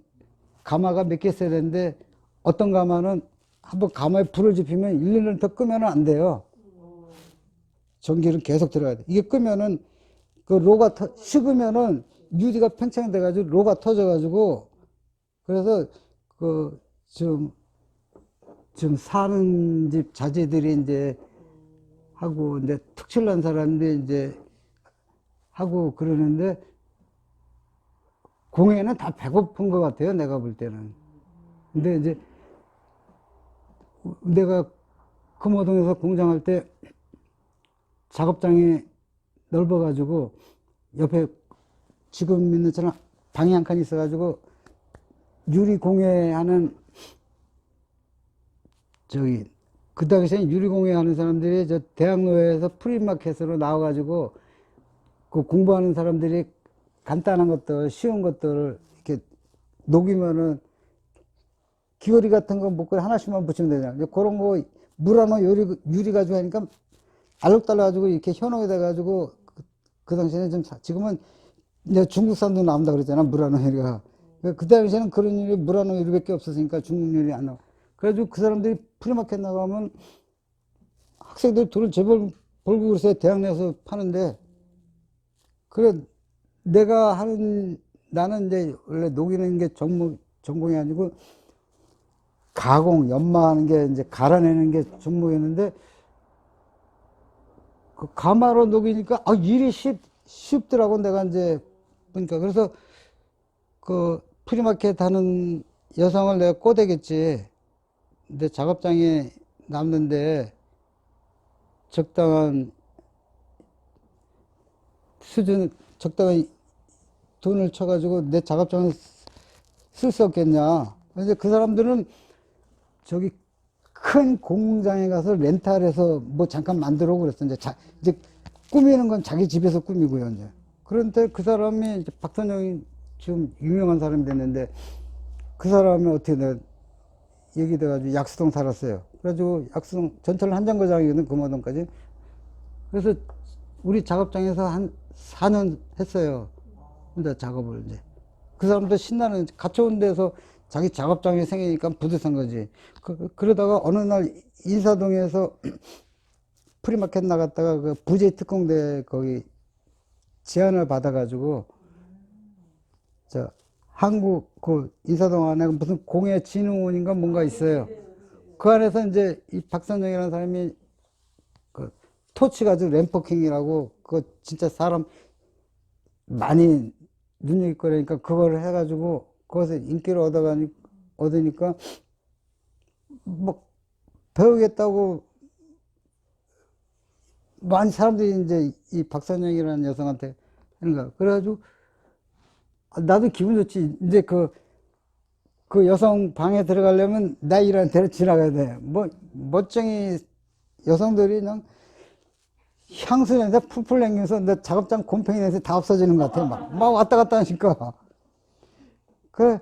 가마가 몇 개 있어야 되는데, 어떤 가마는 한번 가마에 불을 지피면 1, 2년 더 끄면 안 돼요. 전기를 계속 들어야 돼. 이게 끄면은 그 로가 식으면은 유리가 팽창돼가지고 로가 터져가지고, 그래서 그 지금 사는 집 자재들이 이제 하고, 이제 특출난 사람들이 이제 하고 그러는데, 공예는 다 배고픈 것 같아요, 내가 볼 때는. 근데 이제 내가 금호동에서 공장할 때 작업장이 넓어가지고 옆에 지금 있는 것처럼 방이 한 칸 있어가지고 유리 공예하는, 저기 그 당시에 유리 공예하는 사람들이 저 대학로에서 프리마켓으로 나와가지고 그 공부하는 사람들이 간단한 것들, 쉬운 것들을 이렇게 녹이면은 귀걸이 같은 거 목걸이 하나씩만 붙이면 되잖아요. 그런 거 무라노 유리 가지고 하니까 알록달록가지고 이렇게 현혹이 돼가지고 그 당시에는 좀, 지금은 이제 중국산도 나온다 그랬잖아, 무라노 유리가. 그 당시에는 그런 유리, 무라노 유리밖에 없었으니까 중국 유리 안 나와. 그래가지고 그 사람들이 프리마켓 나가면 학생들 돈을 제법 벌고 그래서 대학 내서 파는데, 그래, 나는 이제 원래 녹이는 게 전공이 아니고 가공, 연마하는 게, 이제 갈아내는 게 전공이었는데, 그 가마로 녹이니까 일이 쉽더라고. 내가 이제 보니까. 그래서 그 프리마켓 하는 여성을 내가 꼬대겠지. 근데 작업장에 남는데 적당한 적당한 돈을 쳐가지고 내 작업장을 쓸 수 없겠냐. 그래서 그 사람들은 저기 큰 공장에 가서 렌탈해서 뭐 잠깐 만들어 오고 그랬어. 이제 꾸미는 건 자기 집에서 꾸미고요, 이제. 그런데 그 사람이 이제 박선영이 지금 유명한 사람이 됐는데, 그 사람이 어떻게 내가 얘기돼가지고 약수동 살았어요. 그래가지고 약수동 전철 한정거장이거든, 금호동까지. 그래서 우리 작업장에서 한 4년 했어요. 혼자 작업을 이제. 그 사람도 신나는, 갇혀온 데서 자기 작업장이 생기니까 부듯한 거지. 그러다가 어느 날 인사동에서 프리마켓 나갔다가 그 부재 특공대 거기 제안을 받아가지고, 한국 그 인사동 안에 무슨 공예진흥원인가 뭔가 있어요. 그 안에서 이제 이 박선영이라는 사람이 그 토치 가지고 램퍼킹이라고, 그거 진짜 사람 많이 눈여겨거리니까 그거를 해가지고 거기서 인기를 얻으니까 뭐 배우겠다고 많은 사람들이 이제 이 박선영이라는 여성한테 하는 거야. 그래가지고 나도 기분 좋지. 이제 그 여성 방에 들어가려면 나 일하는 데로 지나가야 돼. 뭐 멋쟁이 여성들이 그냥 향수 냄새 풀풀 남기면서 내 작업장 곰팡이 냄새 다 없어지는 것 같아. 막 왔다 갔다 하니까. 그래,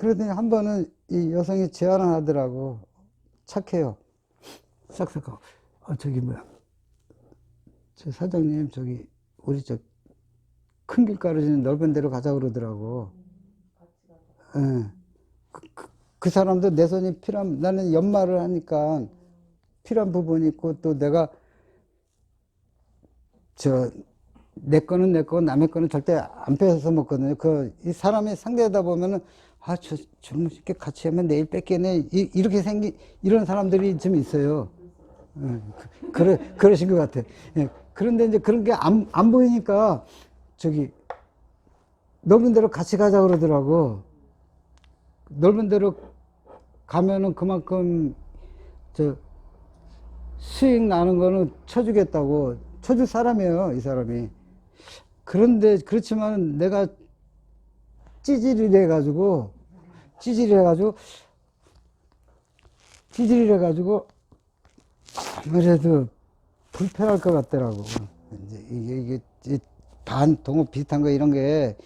그러더니 한 번은 이 여성이 제안을 하더라고. 착해요. 싹싹하고. 저기 뭐야. 저 사장님, 저기, 우리 저 큰 길가로 넓은 데로 가자 그러더라고. 예. 그 사람도 내 손이 필요한, 나는 연말을 하니까 필요한 부분이 있고, 또 내가 내 거는 내 거고 남의 거는 절대 안 뺏어서 먹거든요. 이 사람이 상대하다 보면은, 저런 이렇게 같이 하면 내일 뺏기네. 이렇게 이런 사람들이 좀 있어요. 예, 그러신 것 같아. 예, 그런데 이제 그런 게 안 보이니까, 넓은 데로 같이 가자 그러더라고. 넓은 데로 가면은 그만큼, 수익 나는 거는 쳐주겠다고. 쳐줄 사람이에요, 이 사람이. 그런데, 그렇지만 내가 찌질이 해가지고, 아무래도 불편할 것 같더라고. 이제 이게 동업 비슷한 거 이런 게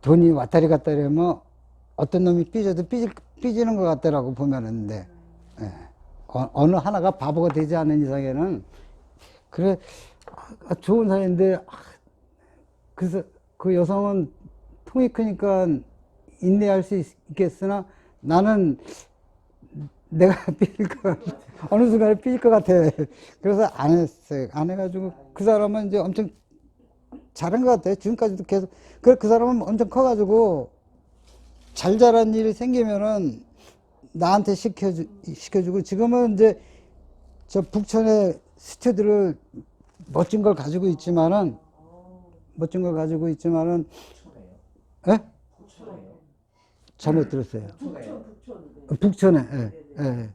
돈이 왔다리 갔다리 하면 어떤 놈이 삐져도 삐지는 것 같더라고, 보면은. 근데, 예. 어느 하나가 바보가 되지 않은 이상에는, 그래, 좋은 사이인데, 그래서 그 여성은 통이 크니까 인내할 수 있겠으나 나는 내가 삐질 것 같아. 어느 순간에 삐질 것 같아. 그래서 안 했어요. 안 해가지고 그 사람은 이제 엄청 잘한 것 같아. 지금까지도 계속. 그 사람은 엄청 커가지고 잘 자란 일이 생기면은 나한테 시켜주고 지금은 이제 저 북촌에 스튜디오를 멋진 걸 가지고 있지만은 예? 잘못 들었어요. 북촌에, 예.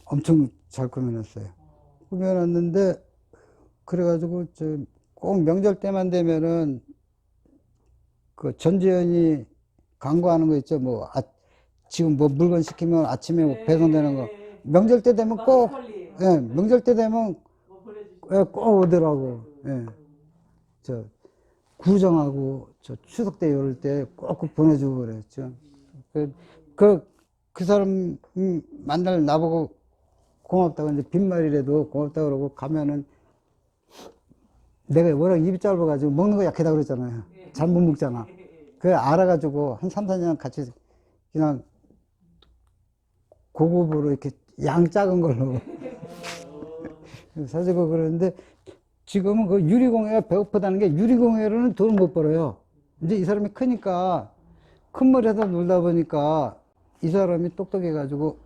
엄청 잘 꾸며놨어요. 꾸며놨는데, 그래가지고, 꼭 명절 때만 되면은, 그 전지현이 광고하는 거 있죠. 지금 물건 시키면 아침에 배송되는 거. 명절 때 되면 꼭, 예, 명절 때 되면, 꼭 오더라고. 예. 구정하고, 추석 때 이럴 때 꼭 보내주고 그랬죠. 그 사람 만날 나보고 고맙다고 이제 빈말이라도 고맙다고 그러고 가면은 내가 워낙 입이 짧아가지고 먹는 거 약하다고 그랬잖아요. 잘 못 먹잖아. 그래 알아가지고 한 3, 4년 같이 그냥 고급으로 이렇게 양 작은 걸로 사주고 그러는데 지금은 그 유리공예가 배고프다는 게 유리공예로는 돈을 못 벌어요. 이제 이 사람이 크니까 큰 머리에서 놀다 보니까 이 사람이 똑똑해가지고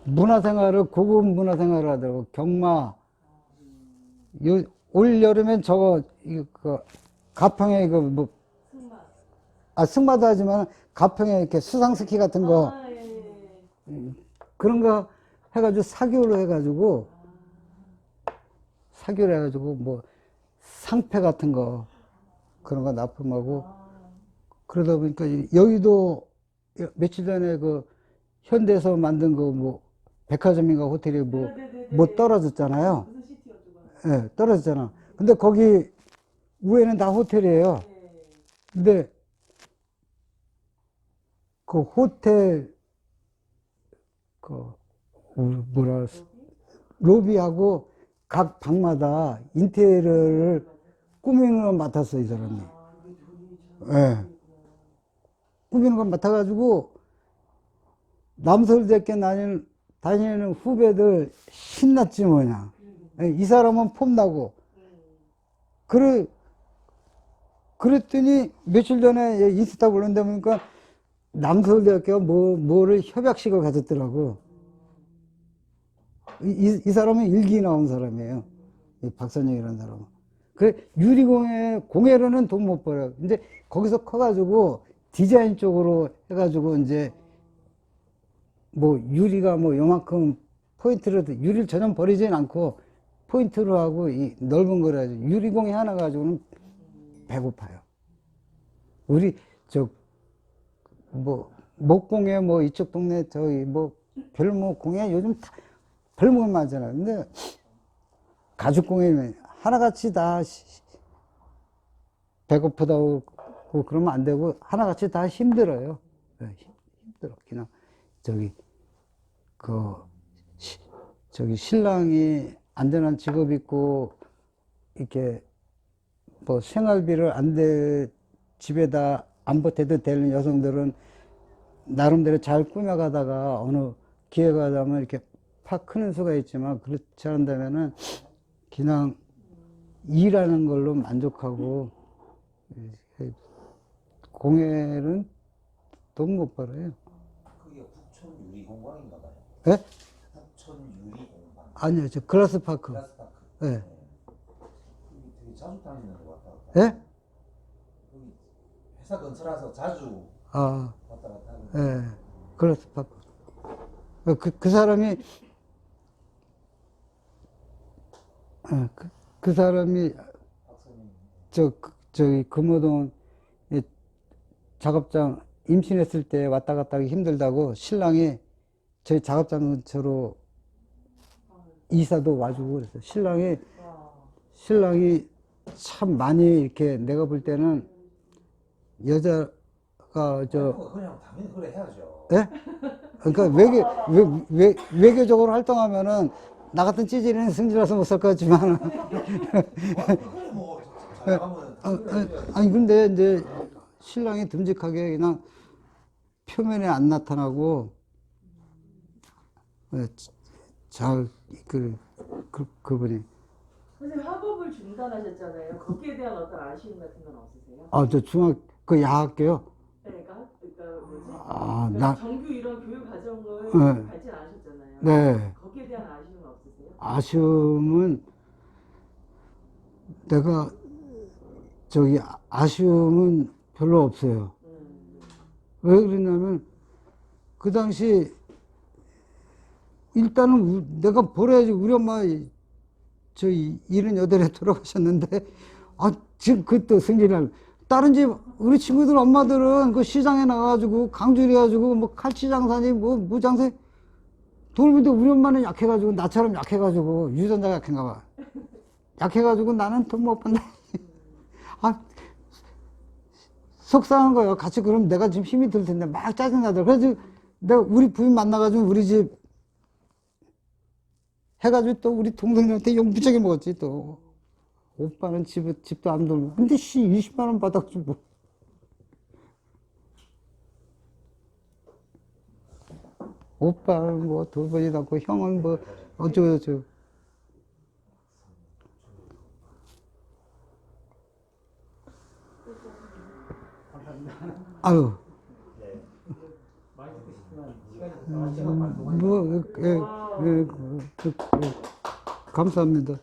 문화생활을 고급 문화생활을 하더라고. 경마 올 여름엔 가평에 승마도 하지만 가평에 이렇게 수상스키 같은 거 그런 거 해가지고 사교로 해가지고 상패 같은 거 그런 거 납품하고 그러다 보니까 여의도 며칠 전에 현대에서 만든 백화점인가 호텔이 떨어졌잖아요. 예, 떨어졌잖아. 근데 거기 위에는 다 호텔이에요. 근데 그 호텔 로비하고 각 방마다 인테리어를 꾸미는 걸 맡았어, 이 사람이. 예. 꾸미는 걸 맡아가지고 남서울대학교 다니는 후배들 신났지 뭐냐. 이 사람은 폼나고. 그랬더니 며칠 전에 인스타 보는데 보니까 남서울대학교가 뭐를 협약식을 가졌더라고. 이 사람은 일기 나온 사람이에요. 이 박선영이라는 사람은. 공예로는 돈 못 벌어요. 근데 거기서 커가지고 디자인 쪽으로 해가지고 이제 유리가 요만큼 포인트로 유리를 전혀 버리진 않고 포인트로 하고 이 넓은 거라 유리공예 하나 가지고는 배고파요. 우리 목공예 이쪽 동네 별목공예 요즘 다 별목은 많잖아요. 근데 가죽공예는 하나같이 다 배고프다고 그러면 안 되고 하나같이 다 힘들어요. 네, 힘들어. 그냥 저기 신랑이 안전한 직업 있고 이렇게 뭐 생활비를 집에다 안 보태도 되는 여성들은 나름대로 잘 꾸며가다가 어느 기회가 되면 이렇게 팍 크는 수가 있지만, 그렇지 않다면은 그냥 일하는 걸로 만족하고 공예는 돈 못 벌어요. 그게 북촌 유리공방인가 봐요. 예? 북촌 유리공방. 아니요, 저 글라스파크. 글라스파크. 예. 거기 되게 자주 다니는 것 같다. 예? 거기 회사 근처라서 자주 아, 왔다 갔다 하는. 예. 글라스파크. 그 사람이, 그 사람이 박사님. 저기 금호동 작업장 임신했을 때 왔다 갔다 하기 힘들다고 신랑이 저희 작업장 근처로 이사도 와주고 그랬어요. 신랑이 참 많이 이렇게 내가 볼 때는 여자가 그냥 당연히 그래 해야죠. 예? 그러니까 외교적으로 활동하면은 나 같은 찌질이는 승질나서 못 살 것 같지만 그래 뭐잘 나가면 아니 근데 이제 신랑이 듬직하게 그냥 표면에 안 나타나고 그분이 선생님 학업을 중단하셨잖아요. 거기에 대한 어떤 아쉬움 같은 건 없으세요? 그 야학교요. 그러니까 뭐지? 아, 그러니까 정규 이런 교육 과정을 네. 밟진 않으셨잖아요. 네. 거기에 대한 아쉬움 없으세요? 아쉬움은 내가 아쉬움은 별로 없어요. 왜 그러냐면 그 당시 일단은 내가 버려야지. 우리 엄마 78에 돌아가셨는데 지금 그것도 승진할 다른 집 우리 친구들 엄마들은 그 시장에 나가가지고 강주리 해가지고 뭐 칼치 장사니 뭐 무장사 돌는데 우리 엄마는 약해가지고 나처럼 약해가지고 유전자가 약한가 봐. 약해가지고 나는 돈 못 번다. 속상한 거예요. 같이 그럼 내가 지금 힘이 들 텐데 막 짜증나더라고. 그래서 내가 우리 부인 만나가지고 우리 집 해가지고 또 우리 동생들한테 욕 무지하게 먹었지 또. 오빠는 집도 안 돌고. 근데 20만 원 받아가지고 뭐. 오빠는 뭐 돌보지도 않고 형은 뭐 어쩌고저쩌고. 아유. 많이 듣고 싶지만 시간이 감사합니다.